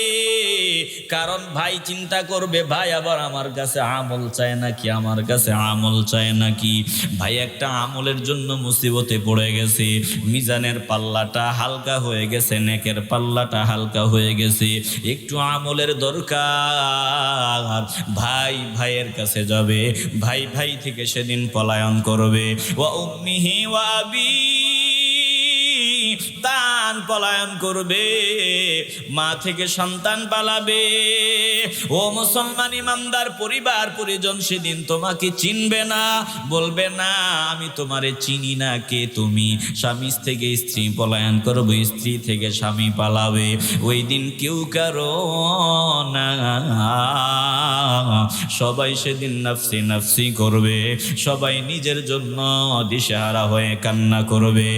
কারণ ভাই চিন্তা করবে ভাই আবার আমার কাছে আমল চায় নাকি, আমার কাছে আমল চায় নাকি। ভাই একটা আমলের জন্য মুসিবতে পড়ে গেছে, মিজানের পাল্লাটা হালকা হয়ে গেছে, নেকের পাল্লাটা হালকা হয়ে গেছে, একটু আমলের দরকার। ভাই ভাইয়ের কাছে যাবে, ভাই ভাই থেকে সেদিন পলায়ন করবে। ওয়া উম্মিহি ওয়া আবি, সন্তান পলায়ন করবে, মা থেকে সন্তান পালাবে। ও মুসলমান ইমানদার পরিবার পরিজন সেদিন তোমাকে চিনবে না, বলবে না আমি তোমারে চিনি না, কে তুমি। স্বামী থেকে স্ত্রী পলায়ন করবে, স্ত্রী থেকে স্বামী পালাবে। ওই দিন কেউ কারো না, সবাই সেদিন নাফসি নাফসি করবে, সবাই নিজের জন্য দিশেহারা হয়ে কান্না করবে।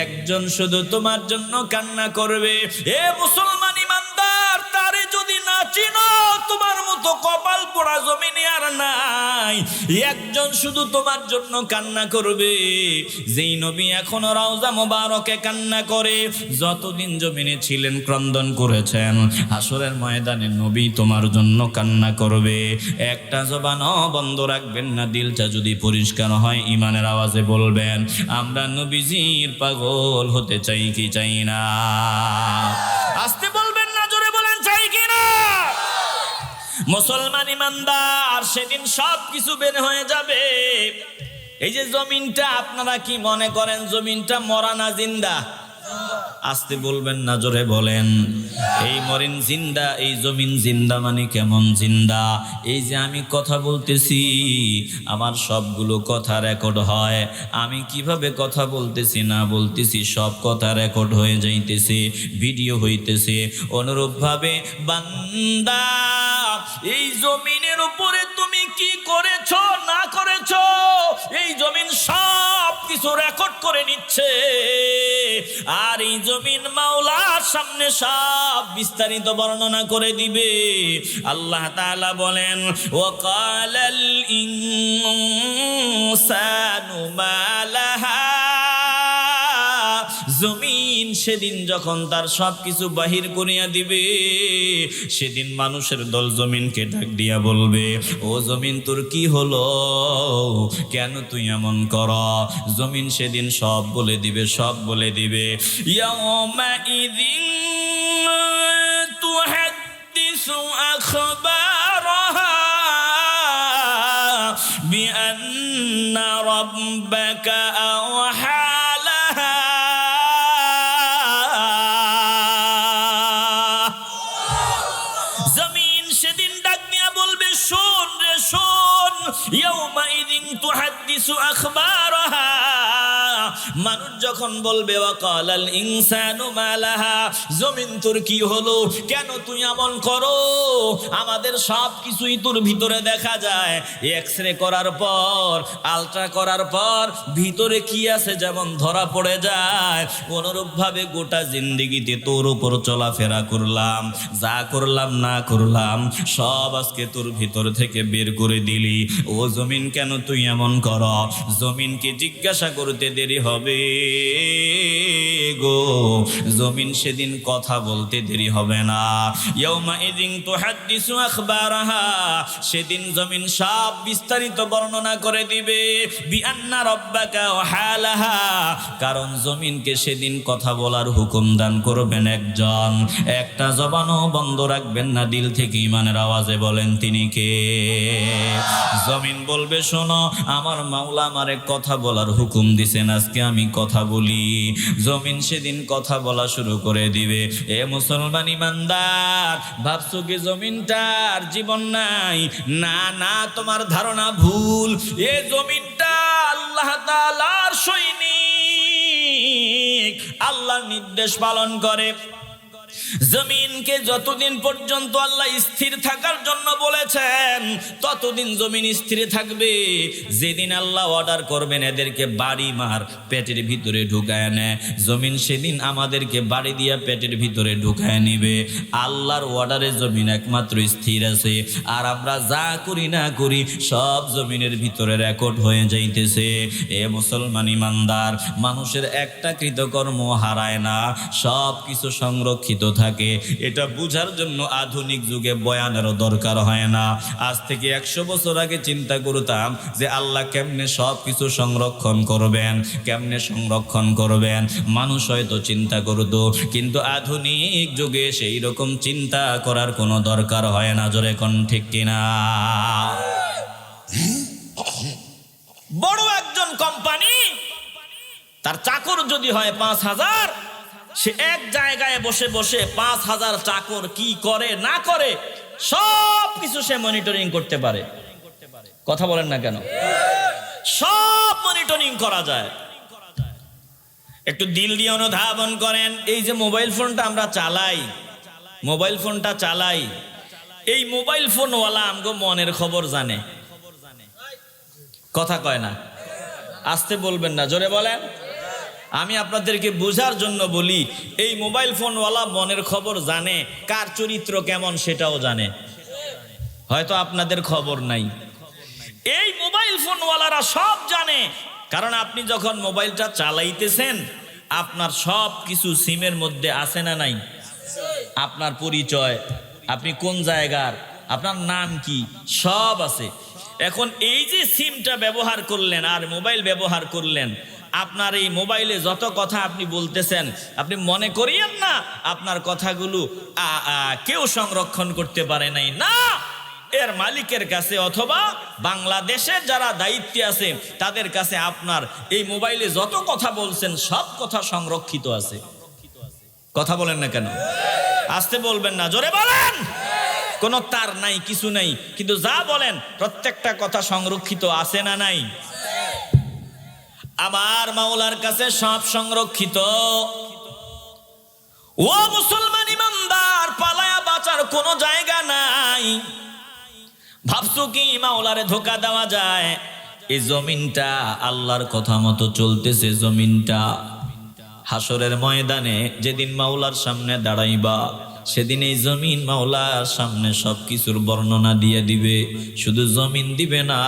একজন শুধু তোমার জন্য কান্না করবে। এ মুসলমান ইমানদার, তারে যদি না চিনো তোমার মতো কপাল পোড়া জমিনে আর নাই। একজন শুধু তোমার জন্য কান্না করবে, যেই নবী এখনো রওজা মোবারকে কান্না করে, যতদিন জমিনে ছিলেন ক্রন্দন করেছেন, হাসরের ময়দানে নবী তোমার জন্য কান্না করবে। একটা জবানও বন্ধ রাখবেন না, দিলটা যদি পরিষ্কার হয় ঈমানের আওয়াজে বলবেন আমরা নবীজির পাগল হতে চাই কি চাই না। আসতে বলবেন না, জোরে বলেন চাই কি না। মুসলমান ইমানদার, সেদিন সব কিছু বের হয়ে যাবে। এই যে জমিনটা, আপনারা কি মনে করেন জমিনটা মরা না জিন্দা? আসতে বলবেন না, জোরে বলেন। এই মরিন জিন্দা, এই জমিন জিন্দা মানে কেমন জিন্দা? এই যে আমি কথা বলতেছি, আমার সবগুলো কথা রেকর্ড হয়। আমি কিভাবে কথা বলতেছি না বলতেছি সব কথা রেকর্ড হয়ে যাইতেছে, ভিডিও হইতেছে। অনুরূপভাবে বান্দা, এই জমিনের উপরে তুমি কি করেছো না করেছো, এই জমিন সব কিছু রেকর্ড করে নিচ্ছে। আর এই জমিন মাওলার সামনে সব বিস্তারিত বর্ণনা করে দিবে। আল্লাহ তাআলা বলেন ওয়াকালাল ইনসানু মা লাহা, জমিন সেদিন যখন তার সব কিছু বাহির করিয়া দিবে, সেদিন মানুষের দল জমিনকে ডাক দিয়া বলবে ও জমিন তোর কি হলো, কেন তুই এমন কর? জমিন সেদিন সব বলে দিবে, সব বলে দিবে। ইয়াউমা ইযিন তুহাদ্দিসু আখবারাহা বিআন্না রাব্বাকা আওহা। মানুষ যখন বলবে ওয়াকালাল ইনসানু মা লাহা, জমিন তোর কি হলো, কেন তুই এমন করো? আমাদের সব কিছুই তোর ভিতরে দেখা যায়। এক্সরে করার পর, আলট্রা করার পর ভিতরে কি আছে যেমন ধরা পড়ে যায়, অনুরূপভাবে গোটা জিন্দেগিতে তোর উপর চলাফেরা করলাম, যা করলাম না করলাম সব আজকে তোর ভিতর থেকে বের করে দিলি। ও জমিন কেন তুই এমন কর? জমিনকে জিজ্ঞাসা করতে দেরি হবে গো, জমিন সেদিন কথা বলতে দেরি হবে না। ইয়াউমা ইযিন তুহাদ্দিসু আখবারাহা, সেদিন জমিন সব বিস্তারিত বর্ণনা করে দিবে। বিআন্না রাব্বাকা ওয়া হালাহা, কারণ জমিনকে সেদিন কথা বলার হুকুম দান করবেন একজন। একটা জবানও বন্ধ রাখবেন না, দিল থেকে ঈমানের আওয়াজে বলেন তিনি কে? জমিন বলবে শোনো, আমার মাওলা আমারে কথা বলার হুকুম দিছেন, আজকে আমি কথা বলি। জমিন সেদিন কথা বলা শুরু করে দিবে। এ মুসলমান ইমানদার, ভাবছো কি জমিনটার জীবন নাই? না না, তোমার ধারণা ভুল। এ জমিনটা আল্লাহ তাআলার সৈনিক, আল্লাহর নির্দেশ পালন করে। জমিনকে যতদিন পর্যন্ত আল্লাহ স্থির থাকার জন্য বলেছেন ততদিন জমিন স্থির থাকবে। যেদিন আল্লাহ অর্ডার করবেন এদেরকে বাড়ি মার, পেটের ভিতরে ঢুকায় নেয়, জমিন সেদিন আমাদেরকে বাড়ি দিয়া পেটের ভিতরে ঢুকায় নিবে। আল্লাহর অর্ডারে জমিন একমাত্র স্থির আছে, আর আমরা যা করি না করি সব জমিনের ভিতরে রেকর্ড হয়ে যাইতেছে। এ মুসলমান ইমানদার, মানুষের একটা কৃতকর্ম হারায় না, সব কিছু সংরক্ষিত থাকে। এটা বুঝার জন্য আধুনিক যুগে বয়ানেরও দরকার হয় না। আজ থেকে 100 বছর আগে চিন্তা করতাম যে আল্লাহ কেমনে সব কিছু সংরক্ষণ করবেন, কেমনে সংরক্ষণ করবেন, মানুষ হয়তো চিন্তা করত, কিন্তু আধুনিক যুগে সেই রকম চিন্তা করার কোনো দরকার হয় না। জোরে কোন ঠিক কিনা? বড় একজন কোম্পানি, তার চাকর যদি হয় 5000, সে এক জায়গায় বসে বসে 5000 চাকর কি করে না করে সব কিছু সে মনিটরিং করতে পারে। কথা বলেন না কেন? সব মনিটরিং করা যায়। একটু দিল দিয়ে অনুধাবন করেন, এই যে মোবাইল ফোনটা আমরা চালাই, মোবাইল ফোনটা চালাই, এই মোবাইল ফোনওয়ালা আমগো মনের খবর জানে। কথা কয় না? আসতে বলবেন না, জোরে বলেন। আমি আপনাদেরকে বোঝার জন্য বলি, এই মোবাইল ফোনওয়ালা মনের খবর জানে, কার চরিত্র কেমন সেটাও জানে। হয়তো আপনাদের খবর নাই, এই মোবাইল ফোনওয়ালারা সব জানে। কারণ আপনি যখন মোবাইলটা চালাইতেছেন আপনার সব কিছু সিমের মধ্যে আছে না নাই? আপনার পরিচয়, আপনি কোন জায়গার, আপনার নাম কি, সব আছে। এখন এই যে সিমটা ব্যবহার করলেন আর মোবাইল ব্যবহার করলেন, আপনার এই মোবাইলে যত কথা আপনি বলতেছেন, আপনি মনে করিয়েন না আপনার কথাগুলো কেউ সংরক্ষণ করতে পারে নাই। না, এর মালিকের কাছে অথবা বাংলাদেশের যারা দায়িত্বে আছে তাদের কাছে আপনার এই মোবাইলে যত কথা বলছেন সব কথা সংরক্ষিত আছে। কথা বলেন না কেন? আসতে বলবেন না, জোরে বলেন। কোনো তার নাই, কিছু নাই, কিন্তু যা বলেন প্রত্যেকটা কথা সংরক্ষিত আছে না নাই? আমার মাওলার কাছে সব সংরক্ষিত। ও মুসলমান ইমানদার, পালায়া বাঁচার কোনো জায়গা নাই। ভাবছো কি মাওলারে ধোকা দেওয়া যায়? এই জমিনটা আল্লাহর কথা মতো চলতেছে। জমিনটা হাসরের ময়দানে যেদিন মাওলার সামনে দাঁড়াইবা, সেদিন এই জমিন মাওলার সামনে সব কিছুর বর্ণনা দিয়ে দিবে। শুধু জমিন দিবে না,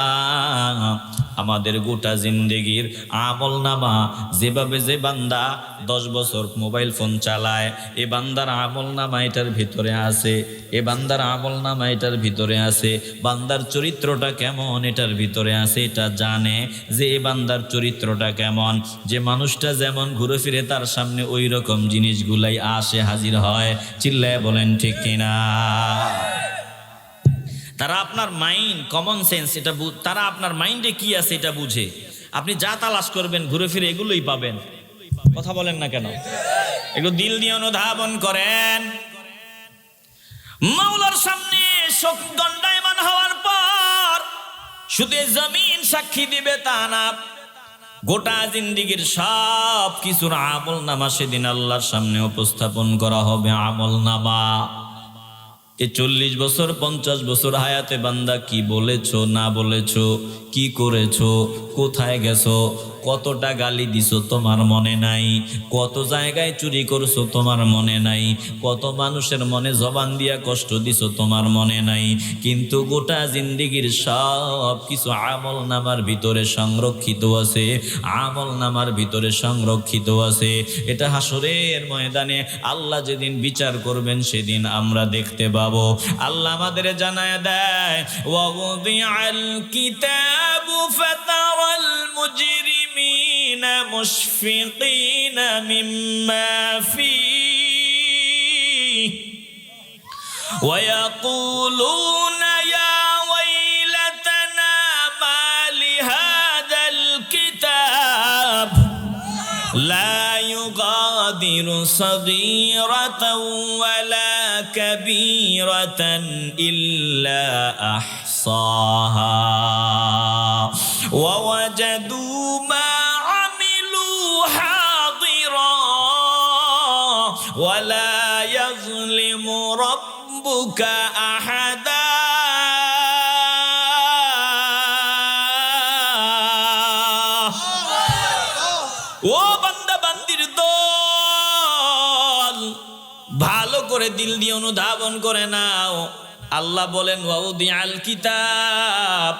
আমাদের গোটা জিন্দেগির আমল নামা, যেভাবে যে বান্দা 10 বছর মোবাইল ফোন চালায়, এ বান্দার আমল নামা এটার ভিতরে আছে, এ বান্দার আমল নামা এটার ভিতরে আছে, বান্দার চরিত্রটা কেমন এটার ভিতরে আছে। এটা জানে যে এ বান্দার চরিত্রটা কেমন, যে মানুষটা যেমন ঘুরে ফিরে তার সামনে ওই রকম জিনিসগুলাই আসে, হাজির হয়। চিল্লায় বলেন ঠিক কিনা? তারা আপনার মাইন্ড, কমন সেন্স, এটা তারা আপনার মাইন্ডে কি আছে এটা বুঝে। আপনি যা তালাশ করবেন ঘুরে ফিরে এগুলোই পাবেন। কথা বলেন না কেন? এগুলো দিল দিয়ে অনুধাবন করেন। মাওলার সামনে দণ্ডায়মান হওয়ার পর শুধু জমিন সাক্ষী দিবে তা না, গোটা জিন্দিগির সব কিছুর আমল নামা সেদিন আল্লাহর সামনে উপস্থাপন করা হবে। আমল নামা, এ 40 বছর 50 বছর হায়াতে বান্দা কি বলেছো না বলেছো, কি করেছো, কোথায় গেছো, কতটা গালি দিছো তোমার মনে নাই, কত জায়গায় চুরি করছো তোমার মনে নাই, কত মানুষের মনে জবান দিয়া কষ্ট দিছো তোমার মনে নাই। কিন্তু গোটা জিন্দিগির সব কিছু আমল নামার ভিতরে সংরক্ষিত আছে, আমল নামার ভিতরে সংরক্ষিত আছে। এটা হাসরের ময়দানে আল্লাহ যেদিন বিচার করবেন সেদিন আমরা দেখতে পাবো। আল্লাহ আমাদের জানায় দেয়, ওয়াউদিআল কিতাবু ফাতারাল মুজরিমিনা মুশফিকিনা মিম্মা ফীহি ওয়া ইয়াকুলুনা ইয়া ওয়াইলাতানা মা লিহাদাল কিতাব লা ইউগাদিরু সাগীরাতান ওয়ালা কাবীরাতান ইল্লা আহসাহা ওয়া ওয়াজাদু মা আমিলু হাদিরা ওয়ালা ইয়াযলিমু রাব্বুকা আহাদা। ও বান্দা বান্দির দল, ভালো করে দিল দিয়ে অনুধাবন করে নাও। আল্লাহ বলেন ওয়াউদিআল কিতাব,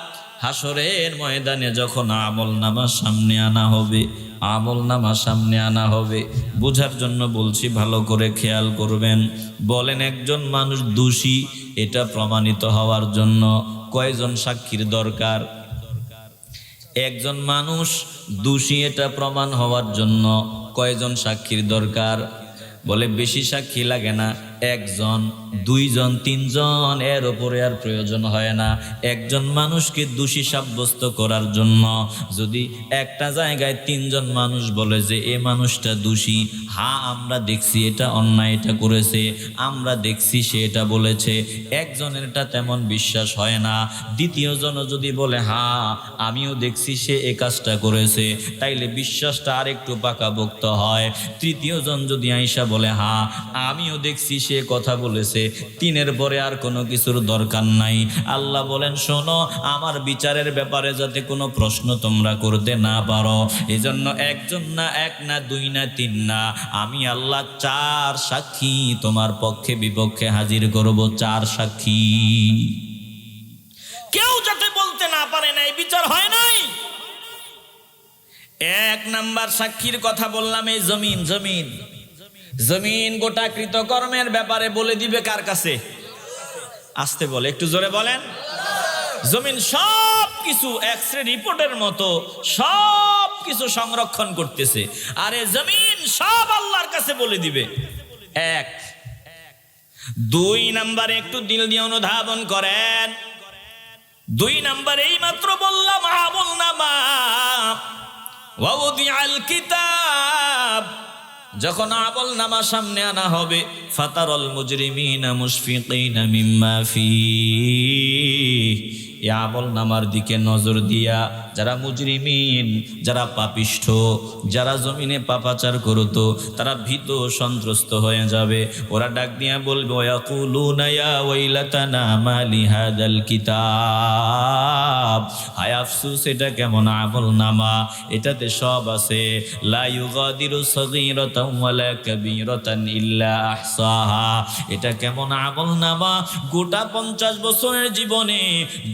হাসরের ময়দানে যখন আমলনামা সামনে আনা হবে, আমলনামা সামনে আনা হবে, বোঝার জন্য বলছি, ভালো করে খেয়াল করবেন। বলেন একজন মানুষ দোষী এটা প্রমাণিত হওয়ার জন্য কয়জন সাক্ষীর দরকার? একজন মানুষ দোষী এটা প্রমাণ হওয়ার জন্য কয়জন সাক্ষীর দরকার? বলে বেশি সাক্ষী লাগে না, একজন, দুইজন, তিনজন, এর উপরে আর প্রয়োজন হয় না। একজন মানুষকে দোষী সাব্যস্ত করার জন্য যদি একটা জায়গায় তিনজন মানুষ বলে যে এ মানুষটা দোষী, হ্যাঁ আমরা দেখছি এটা অন্যায়, এটা করেছে, আমরা দেখছি সে এটা বলেছে, একজনের এটা তেমন বিশ্বাস হয় না। দ্বিতীয়জন যদি বলে হ্যাঁ আমিও দেখছি সে এ কাজটা করেছে, তাইলে বিশ্বাসটা আরেকটু পাকাপোক্ত হয়। তৃতীয়জন যদি আইসা বলে হ্যাঁ আমিও দেখছি সে কথা বলেছে, তিনের পরে আর কোনো কিছুর দরকার নাই। আল্লাহ বলেন শোনো, আমার বিচারের ব্যাপারে যাতে কোনো প্রশ্ন তোমরা করতে না পারো, এজন্য একজন না, এক না, দুই না, তিন না, আমি আল্লাহ 4 সাক্ষী তোমার পক্ষে বিপক্ষে হাজির করব। 4 সাক্ষী, কেউ যাতে বলতে না পারে না এই বিচার হয় নাই। 1 নাম্বার সাক্ষীর কথা বললাম, এই জমিন, জমিন জমিন গোটা কৃতকর্মের ব্যাপারে বলে দিবে কার কাছে? আসতে বলে, একটু জোরে বলেন। জমিন সব কিছু এক্স-রে রিপোর্টের মতো সব কিছু সংরক্ষণ করতেছে, আরে জমিন সব আল্লাহর কাছে বলে দিবে। 1। 2 নাম্বারে একটু দিল দিয়ে অনুধাবন করেন। 2 নাম্বার এই মাত্র বললাম আমলনামা, ওয়াউদিআল কিতাব, যখন আমলনামা সামনে আনা হবে, ফাতারাল মুজরিমিনা মুশফিকিনা মিম্মা ফীহি, এই আমলনামার দিকে নজর দিয়া যারা মুজরিমিন, যারা পাপিষ্ঠ, যারা জমিনে পাপাচার করতো, তারা ভীত সন্ত্রস্ত হয়ে যাবে। ওরা ডাক দিয়া বলবে ওয়াকুলুনা ইয়া ওয়াইলাতানা মা লিহাদাল কিতাব, হায় আফসোস, এটা কেমন আমলনামা, এটাতে সব আছে, লা ইউগাদিরু সাগীরাতান ওয়ালা কাবীরাতান ইল্লা আহসাহা, এটা কেমন আমলনামা, গোটা 50 বছরের জীবনে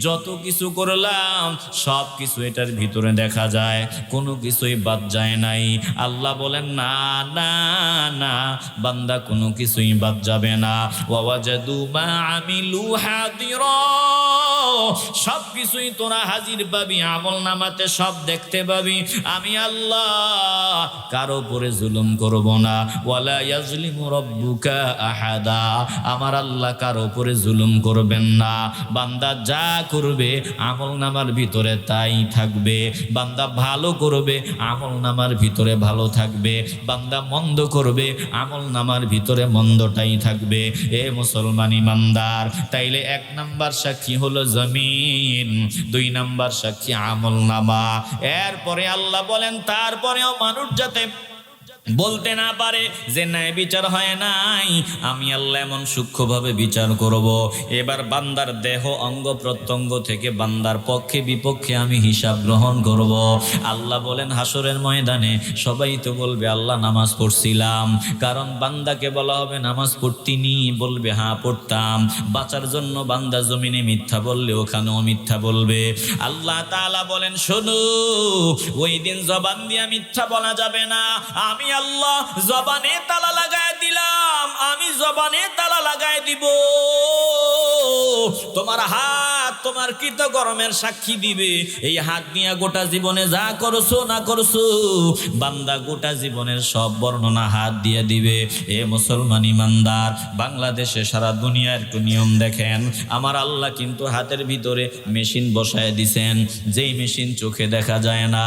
যত কিছু করলাম সব কিছু এটার ভিতরে দেখা যায়, কোনো কিছুই বাদ যায় নাই। আল্লাহ বলেন না না না বান্দা, কোনো কিছুই বাদ যাবে না। ওয়াজাদু মা আমিলু হাদিরা, সব কিছুই তোরা হাজির পাবি, আমলনামাতে সব দেখতে পাবি। আমি আল্লাহ কারো উপরে জুলুম করব না। ওয়ালা ইয়াজলিমু রাব্বুকা আহাদা, আমার আল্লাহ কারো উপরে জুলুম করবেন না। বান্দা যা করবে আমলনামার ভিতরে তাই থাকবে, বান্দা ভালো করবে আমলনামার ভিতরে ভালো থাকবে, বান্দা মন্দ করবে আমলনামার ভিতরে মন্দটাই থাকবে। এ মুসলমান ইমানদার, তাইলে 1 নাম্বার সাক্ষী হলো জমিন, 2 নাম্বার সাক্ষী আমলনামা। এরপরে আল্লাহ বলেন তারপরেও মানুষ যাতে বলতে না পারে যে ন্যায় বিচার হয় নাই, আমি আল্লাহ এমন সূক্ষ্মভাবে বিচার করব। এবার বান্দার দেহ অঙ্গ প্রত্যঙ্গ থেকে বান্দার পক্ষে বিপক্ষে আমি হিসাব গ্রহণ করব। আল্লাহ বলেন হাসরের ময়দানে সবাই তো বলবে আল্লাহ নামাজ পড়ছিলাম, কারণ বান্দাকে বলা হবে নামাজ পড়তিনি, বলবে হ্যাঁ পড়তাম। বাঁচার জন্য বান্দা জমিনে মিথ্যা বললে ওখানেও মিথ্যা বলবে। আল্লাহ তাআলা বলেন শোনো, ওই দিন জবান দিয়ে মিথ্যা বলা যাবে না। আমি আল্লাহ জবানে তালা লাগায় দিলাম, আমি জবানে তালা লাগায় দিব। তোমার হাত তোমার কৃতকর্মের সাক্ষী দিবে। এই হাত নিয়ে গোটা জীবনে যা করছো না করছো, বান্দা গোটা জীবনের সব বর্ণনা হাত দিয়ে দিবে। এ মুসলমান ইমানদার, বাংলাদেশে সারা দুনিয়ার একটু নিয়ম দেখেন। আমার আল্লাহ কিন্তু হাতের ভিতরে মেশিন বসায় দিছেন, যেই মেশিন চোখে দেখা যায় না।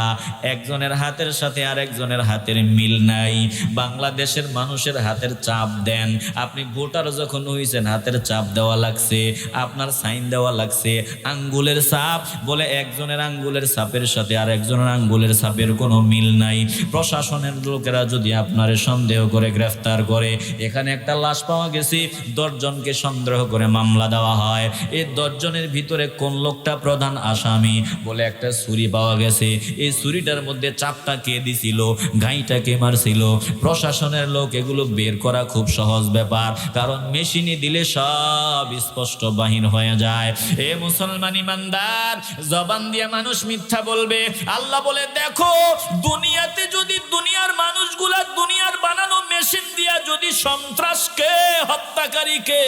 একজনের হাতের সাথে আরেকজনের হাতের মিল নাই। বাংলাদেশের মানুষের হাতের চাপ দেন, আপনি ভোটার যখন হইছেন হাতের চাপ দেওয়া লাগছে, আপনার সাইন দেওয়া লাগছে, আঙ্গুলের ছাপ, বলে একজনের আঙ্গুলের ছাপের সাথে আর একজনের আঙ্গুলের ছাপের কোনো মিল নাই। প্রশাসনের লোকেরা যদি আপনারে সন্দেহ করে গ্রেফতার করে, এখানে একটা লাশ পাওয়া গেছে, 10 জনকে সন্দেহ করে মামলা দেওয়া হয়। এই 10 জনের ভিতরে কোন লোকটা প্রধান আসামি, বলে একটা ছুরি পাওয়া গেছে। এই ছুরিটার মধ্যে চাপটা কে দিছিল, গাইটা কে মারছিল। প্রশাসনের লোক এগুলো বের করা খুব সহজ ব্যাপার, কারণ মেশিনে দিলে সব স্পষ্ট বাহির হয়ে যায়। এ মুসলমান ইমানদার, জবান দিয়ে মানুষ মিথ্যা বলবে। আল্লাহ বলে দেখো, দুনিয়াতে যদি দুনিয়ার মানুষগুলা দুনিয়ার বানানো মেশিন দিয়া যদি সন্ত্রাসকে, হত্যাকারীকে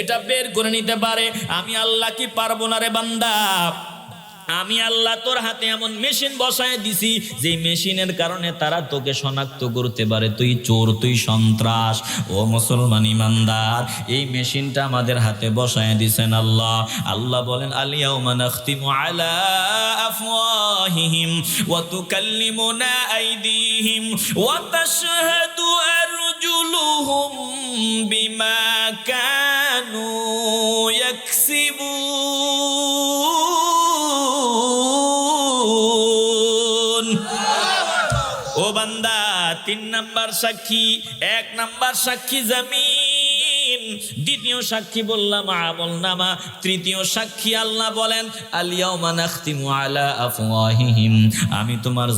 এটা বের করে নিতে পারে, আমি আল্লাহ কি পারবো না রে বান্দা? আমি আল্লাহ তোর হাতে এমন মেশিন বসায় দিছি, যে মেশিনের কারণে তারা তোকে শনাক্ত করতে পারে তুই চোর, তুই সন্ত্রাস। ও মুসলমান ইমানদার, এই মেশিনটা আমাদের হাতে বসায় দিছেন আল্লাহ। আল্লাহ বলেন আল-ইয়াউমা নাখতিমু আলা আফওয়াহিহিম ওয়া তুকাল্লিমুনা আইদিহিম ওয়া তাশহাদু আরজুলুহুম বিমা কানু ইয়াকসিবুন। ও বান্দা, 3 নাম্বার সাক্ষী, 1 নাম্বার সাক্ষী জমিন, দ্বিতীয় সাক্ষী বললাম আমলনামা, তৃতীয় সাক্ষী আল্লাহ বলেন আল-ইয়াউমা নাখতিমু আলা আফওয়াহিহিম, আমি তোমার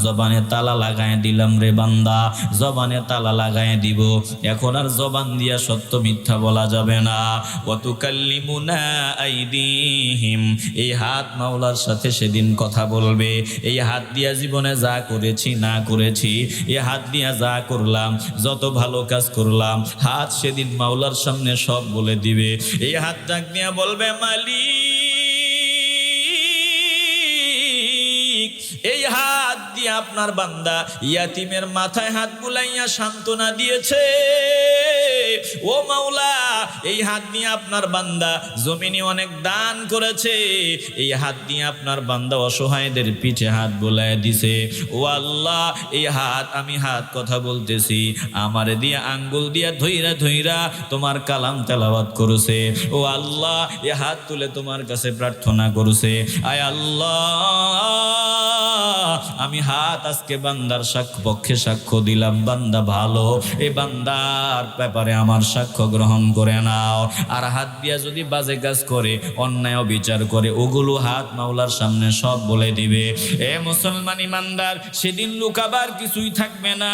জবানে তালা লাগায় দিলাম রে বান্দা, জবানে তালা লাগায় দিব। এখন আর জবান দিয়া সত্য মিথ্যা বলা যাবে না। ওয়া তুকাল্লিমুনা আইদিহিম, এই হাত মাওলার সাথে সেদিন কথা বলবে। এই হাত দিয়া জীবনে যা করেছি না করেছি, এই হাত দিয়া যা করলাম, যত ভালো কাজ করলাম, হাত সেদিন মাওলার সামনে সব বলে দিবে। এই হাত ডাক দিয়া বলবে মালিক, এই হাত দিয়ে আপনার বান্দা ইয়াতিমের মাথায় হাত বুলাইয়া সান্ত্বনা দিয়েছে। ও মাওলা, এই হাত দিয়ে আপনার বান্দা জমিনে অনেক দান করেছে। এই হাত দিয়ে আপনার বান্দা অসহায়দের পিঠে হাত বুলাইয়া দিছে। ও আল্লাহ, এই হাত, আমি হাত কথা বলতেছি, আমারে দিয়া আঙ্গুল দিয়া ধইরা ধইরা তোমার কালাম তেলাওয়াত করছে। ও আল্লাহ, এই হাত তুলে তোমার কাছে প্রার্থনা করছে। আয় আল্লাহ, আমি হাত আজকে বান্দার পক্ষে সাক্ষ্য দিলাম, বান্দা ভালো, এই বান্দার ব্যাপারে আমার সাক্ষ্য গ্রহণ করে নাও। আর হাত দিয়া যদি বাজে কাজ করে, অন্যায় বিচার করে, ওগুলো হাত মাওলার সামনে সব বলে দিবে। এ মুসলমান ইমানদার, সেদিন লুকাবার কিছুই থাকবে না।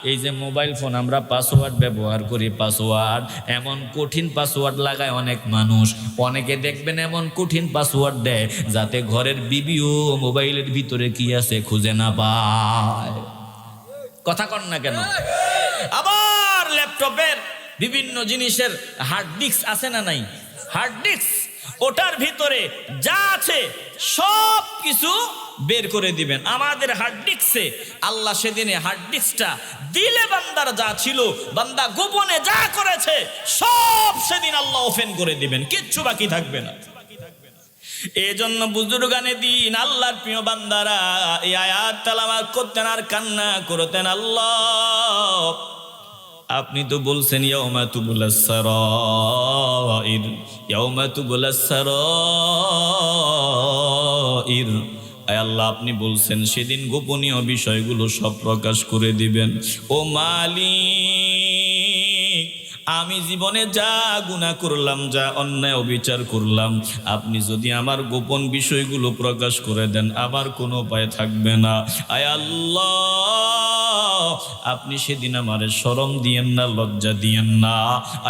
এই যে মোবাইল ফোন আমরা পাসওয়ার্ড ব্যবহার করি, পাসওয়ার্ড এমন কঠিন পাসওয়ার্ড লাগায় অনেক মানুষ, অনেকে দেখবেন এমন কঠিন পাসওয়ার্ড দেয় যাতে ঘরের বিবিও মোবাইলের ভিতরে কি আছে খুঁজে না পায়। কথা কন না কেন? আবার ল্যাপটপের বিভিন্ন জিনিসের হার্ড ডিস্ক আছে না নাই? হার্ড ডিস্ক, ওটার ভিতরে যা আছে সব কিছু বের করে দিবেন। আমাদের হার্ড ডিস্কে আল্লাহ সেদিনে হার্ড ডিস্কটা দিলে বান্দার যা ছিল, বান্দা গোপনে যা করেছে সব সেদিন আল্লাহ ওপেন করে দিবেন, কিচ্ছু বাকি থাকবে না। এই জন্য বুজুর্গানে দিন আল্লাহর প্রিয় বান্দারা এই আয়াত তেলাওয়াত করতেন আর কান্না করতেন। আল্লাহ, আপনি তো বলছেন ইয়াউমা তুবলাস সারাইর, ইয়াউমা তুবলাস সারাইর। আয় আল্লাহ, আপনি বলছেন সেদিন গোপনীয় বিষয়গুলো সব প্রকাশ করে দিবেন। ও মালিক, আমি জীবনে যা গুনাহ করলাম, যা অন্যায় অবিচার করলাম, আপনি যদি আমার গোপন বিষয়গুলো প্রকাশ করে দেন, আমার কোনো উপায় থাকবে না। আয় আল্লাহ, আপনি সেদিন আমারে শরম দিয়েন না, লজ্জা দিয়েন না।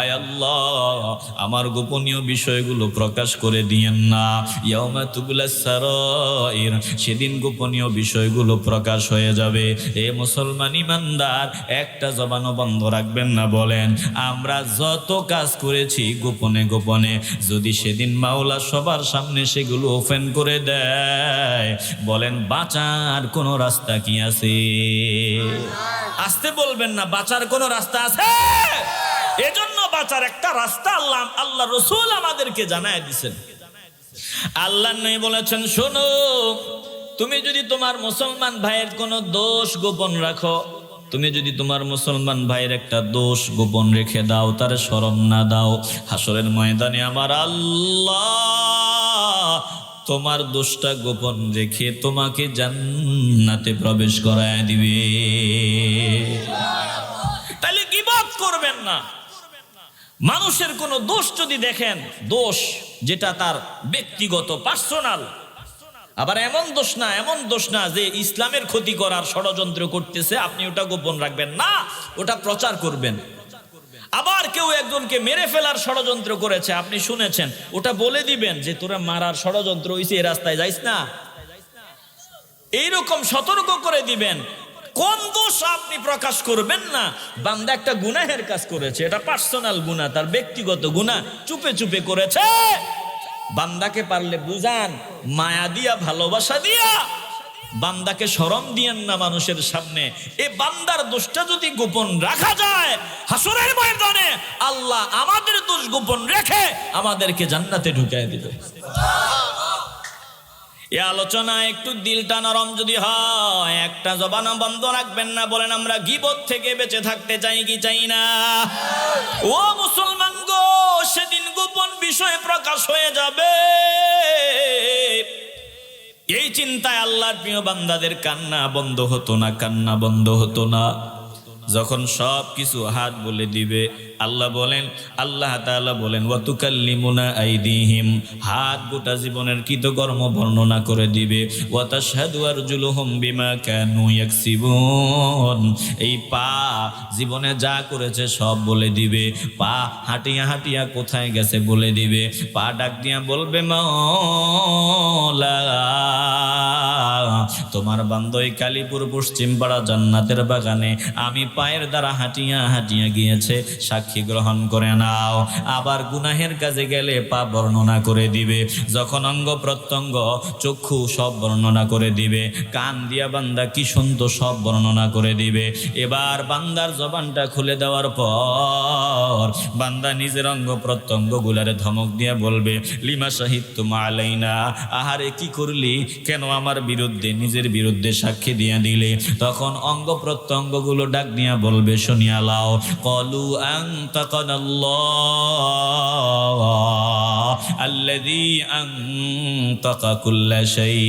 আয় আল্লাহ, আমার গোপনীয় বিষয়গুলো প্রকাশ করে দিয়েন না। ইয়াউমা তুবলাস সারাইর, সেদিন গোপনীয় বিষয়গুলো প্রকাশ হয়ে যাবে। এ মুসলমান ইমানদার, একটা জবানও বন্ধ রাখবেন না। বলেন, আমরা যত কাজ করেছি গোপনে গোপনে, যদি সেদিন মাওলা সবার সামনে সেগুলো ওপেন করে দেয়, বলেন বাঁচার কোনো রাস্তা কি আছে? আসতে বলবেন না, বাঁচার কোনো রাস্তা আছে? এজন্য বাঁচার একটা রাস্তা আল্লাহ রসুল আমাদেরকে জানায় দিয়েছেন। আল্লাহ নবী বলেছেন, শোনো, তুমি যদি তোমার মুসলমান ভাইয়ের কোনো দোষ গোপন রাখো, তুমি যদি তোমার মুসলমান ভাইয়ের একটা দোষ গোপন রেখে দাও, তার শরম না দাও, হাসরের ময়দানে আমার আল্লাহ তোমার দোষটা গোপন রেখে তোমাকে জান্নাতে প্রবেশ করায় দিবে। তাহলে গীবত করবেন না। মানুষের কোনো দোষ যদি দেখেন, দোষ যেটা তার ব্যক্তিগত পার্সোনাল, আবার এমন দোষ না যে ইসলামের ক্ষতি করার ষড়যন্ত্র করতেছে, আপনি ওটা গোপন রাখবেন না, ওটা প্রচার করবেন। আবার কেউ একজনকে মেরে ফেলার ষড়যন্ত্র করেছে, আপনি শুনেছেন, ওটা বলে দিবেন যে তোরা মারার ষড়যন্ত্র হইছে, এই রাস্তায় যাইস না, এইরকম সতর্ক করে দিবেন। কোন দোষ আপনি প্রকাশ করবেন না। বান্দা একটা গুনাহের কাজ করেছে, এটা পার্সোনাল গুনাহ, তার ব্যক্তিগত গুনাহ, চুপে চুপে করেছে, বান্দাকে পারলে বুঝান, মায়া দিয়া, ভালোবাসা দিয়া, বান্দাকে শরম দিয়েন না মানুষের সামনে। এই বান্দার দোষটা যদি গোপন রাখা যায়, হাসরের ময়দানে আল্লাহ আমাদের দোষ গোপন রেখে আমাদেরকে জান্নাতে ঢুকায় দিবে। এই আলোচনা একটু দিলটা নরম যদি হয়, একটা জবান বন্ধ রাখবেন না। বলেন আমরা গীবত থেকে বেঁচে থাকতে চাই কি চাই না? ও মুসলমান গো, সেদিন গোপন বিষয় প্রকাশ হয়ে যাবে, এই চিন্তায় আল্লাহর প্রিয় বান্দাদের কান্না বন্ধ হতো না। যখন সব কিছু হাত বলে দিবে, আল্লাহ তাআলা বলেন ওয়া তুকাল্লিমুনা আইদিহিম, হাত গোটা জীবনের কৃতকর্ম বর্ণনা করে দিবে। ওয়া তাশহাদু আরজুলুহুম বিমা কানু ইয়াকসিবুন, এই পা জীবনে যা করেছে সব বলে দিবে। পা হাঁটিয়া কোথায় গেছে বলে দিবে। পা ডাক দিয়া বলবে মাওলা, তোমার বান্দই কালীপুর পশ্চিম পাড়া জান্নাতের বাগানে আমি পায়ের দ্বারা হাঁটিয়া গিয়েছে, সাক্ষী গ্রহণ করে নাও। আবার গুনাহের কাজে গেলে পা বর্ণনা করে দিবে, যখন অঙ্গ প্রত্যঙ্গ চক্ষু সব বর্ণনা করে দিবে, কান দিয়া বান্দা কি শুনতো সব বর্ণনা করে দিবে। এবার বান্দার জবানটা খুলে দেওয়ার পর বান্দা নিজের অঙ্গ প্রত্যঙ্গ গুলারে ধমক দিয়া বলবে লিমা শাহিদতুম আলাইনা, আহারে কি করলি, কেন আমার বিরুদ্ধে, নিজের বিরুদ্ধে সাক্ষী দিয়া দিলে। তখন অঙ্গ প্রত্যঙ্গ গুলো ডাক দিয়া বলবে শুনিয়া লাও, কলু আনতাকানাল্লাহ আল্লাযী আনতাকা কুল্লা শাই,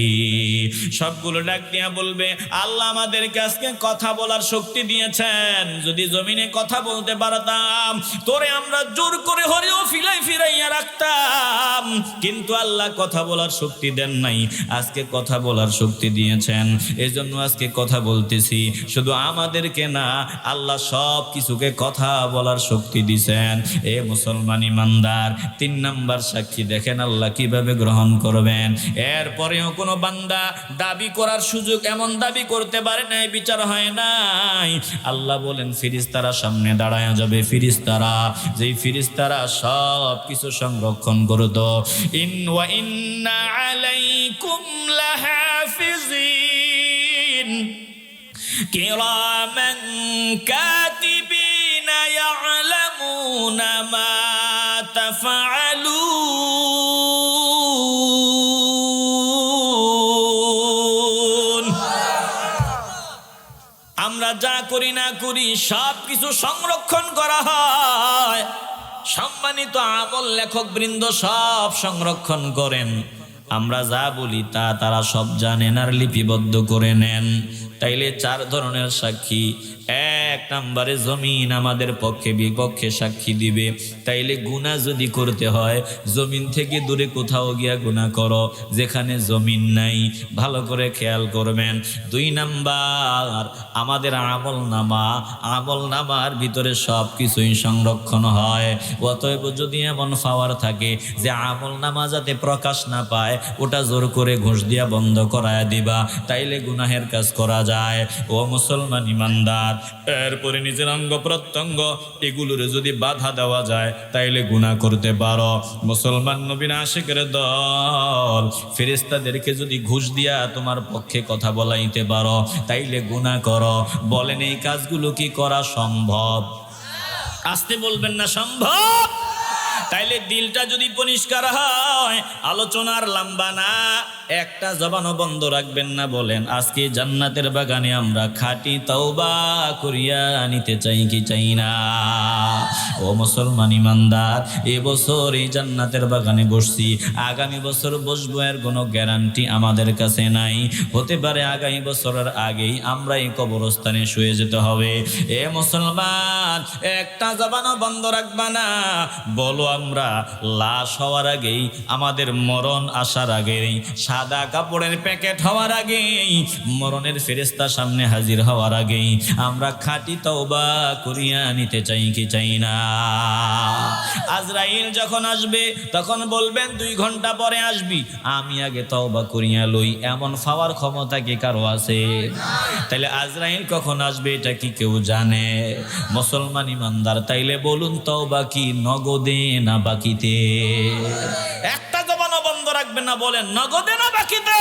সবগুলো ডাক দিয়া বলবে আল্লাহ আমাদেরকে আজকে কথা বলার শক্তি দিয়েছেন, যদি জমিনে কথা বলতে পারতাম তোরে আমরা জোর করে হরিও ফিরাইয়া রাখতাম, কিন্তু আল্লাহ কথা বলার শক্তি দেন নাই, আজকে কথা বলার শক্তি দিয়েছেন, এজন্য আজকে কথা বলতেছি। শুধু আমাদেরকে না, আল্লাহ সব কিছুকে কথা বলার শক্তি দিছেন। এ মুসলমান ইমানদার, 3 নাম্বার সাক্ষী দেখেন আল্লাহ কিভাবে গ্রহণ করবেন। এরপরেও কোনো বান্দা দাবি করার সুযোগ, এমন দাবি করতে পারে নাই, বিচার হয় নাই, আল্লাহ বলেন ফেরেশতারা সামনে দাঁড়ায় যাবে। ফেরেশতারা, যেই ফেরেশতারা সব কিছু সংরক্ষণ করতো, ইন্না আলাইকুম লাহাফিজিন কিরামান কাতিবিনা ইয়ালামুনা মা তাফআলুন, আমরা যা করি না করি সব কিছু সংরক্ষণ করা হয়। সম্মানিত আমল লেখক বৃন্দ সব সংরক্ষণ করেন, আমরা যা বলি তা তারা সব জানেন আর লিপিবদ্ধ করে নেন। তাইলে 4 ধরনের সাক্ষী। 1 নম্বরে জমিন আমাদের পক্ষে বিপক্ষে সাক্ষী দিবে। তাইলে গুনাহ যদি করতে হয় জমিন থেকে দূরে কোথাও গিয়া গুনাহ করো, যেখানে জমিন নাই, ভালো করে খেয়াল করবেন। 2 নাম্বার আমাদের আমল নামার ভিতরে সব কিছুই সংরক্ষণ হয়। অতএব যদি এমন পাওয়ার থাকে যে আমল নামা যাতে প্রকাশ না পায়, ওটা জোর করে ঘুষ দিয়া বন্ধ করায় দিবা, তাইলে গুনাহের কাজ করা যায়। ও মুসলমান ইমানদার, এরপরে নিজের অঙ্গ প্রত্যঙ্গ এগুলোর যদি বাধা দেওয়া যায় তাইলে গুনাহ করতে পারো। মুসলমান নবীর আশিকের দল ফেরেশতাদেরকে যদি ঘুষ দিয়া তোমার পক্ষে কথা বলাইতে পারো তাইলে গুনাহ করো। বলেন এই কাজগুলো কি করা সম্ভব? আসতে বলবেন না, সম্ভব। তাইলে দিলটা যদি পরিষ্কার হয়, আলোচনার লম্বা না, একটা জবানও বন্ধ রাখবেন না, বলেন আজকে জান্নাতের বাগানে আমরা খাঁটি তওবা করিয়া নিতে চাই কি চাই না? ও মুসলমান ইমানদার, এবছর এই জান্নাতের বাগানে বসছি, আগামী বছর বসবো এর কোনো গ্যারান্টি আমাদের কাছে নাই। হতে পারে আগামী বছরের আগেই আমরা এই কবরস্থানে শুয়ে যেতে হবে। এ মুসলমান, একটা জবানও বন্ধ রাখবা না, বলো আমরা লাশ হওয়ার আগেই, আমাদের মরণ আসার আগেই, সাদা কাপড়ের প্যাকেট হওয়ার আগেই, মরণের ফেরেশতা সামনে হাজির হওয়ার আগেই আমরা খাঁটি তওবা করিয়া নিতে চাই কি চাই না? আজরাইল যখন আসবে তখন বলবেন 2 ঘন্টা পরে আসবি, আমি আগে তওবা করিয়া লই, এমন পাওয়ার ক্ষমতা কি কারো আছে? তাইলে আজরাইল কখন আসবে এটা কি কেউ জানে? মুসলমান ইমানদার, তাইলে বলুন তওবা কি নগদে না বাকিতে? একটা জবানও বন্ধ রাখবেন না, বলেন নগদে না বাকিতে?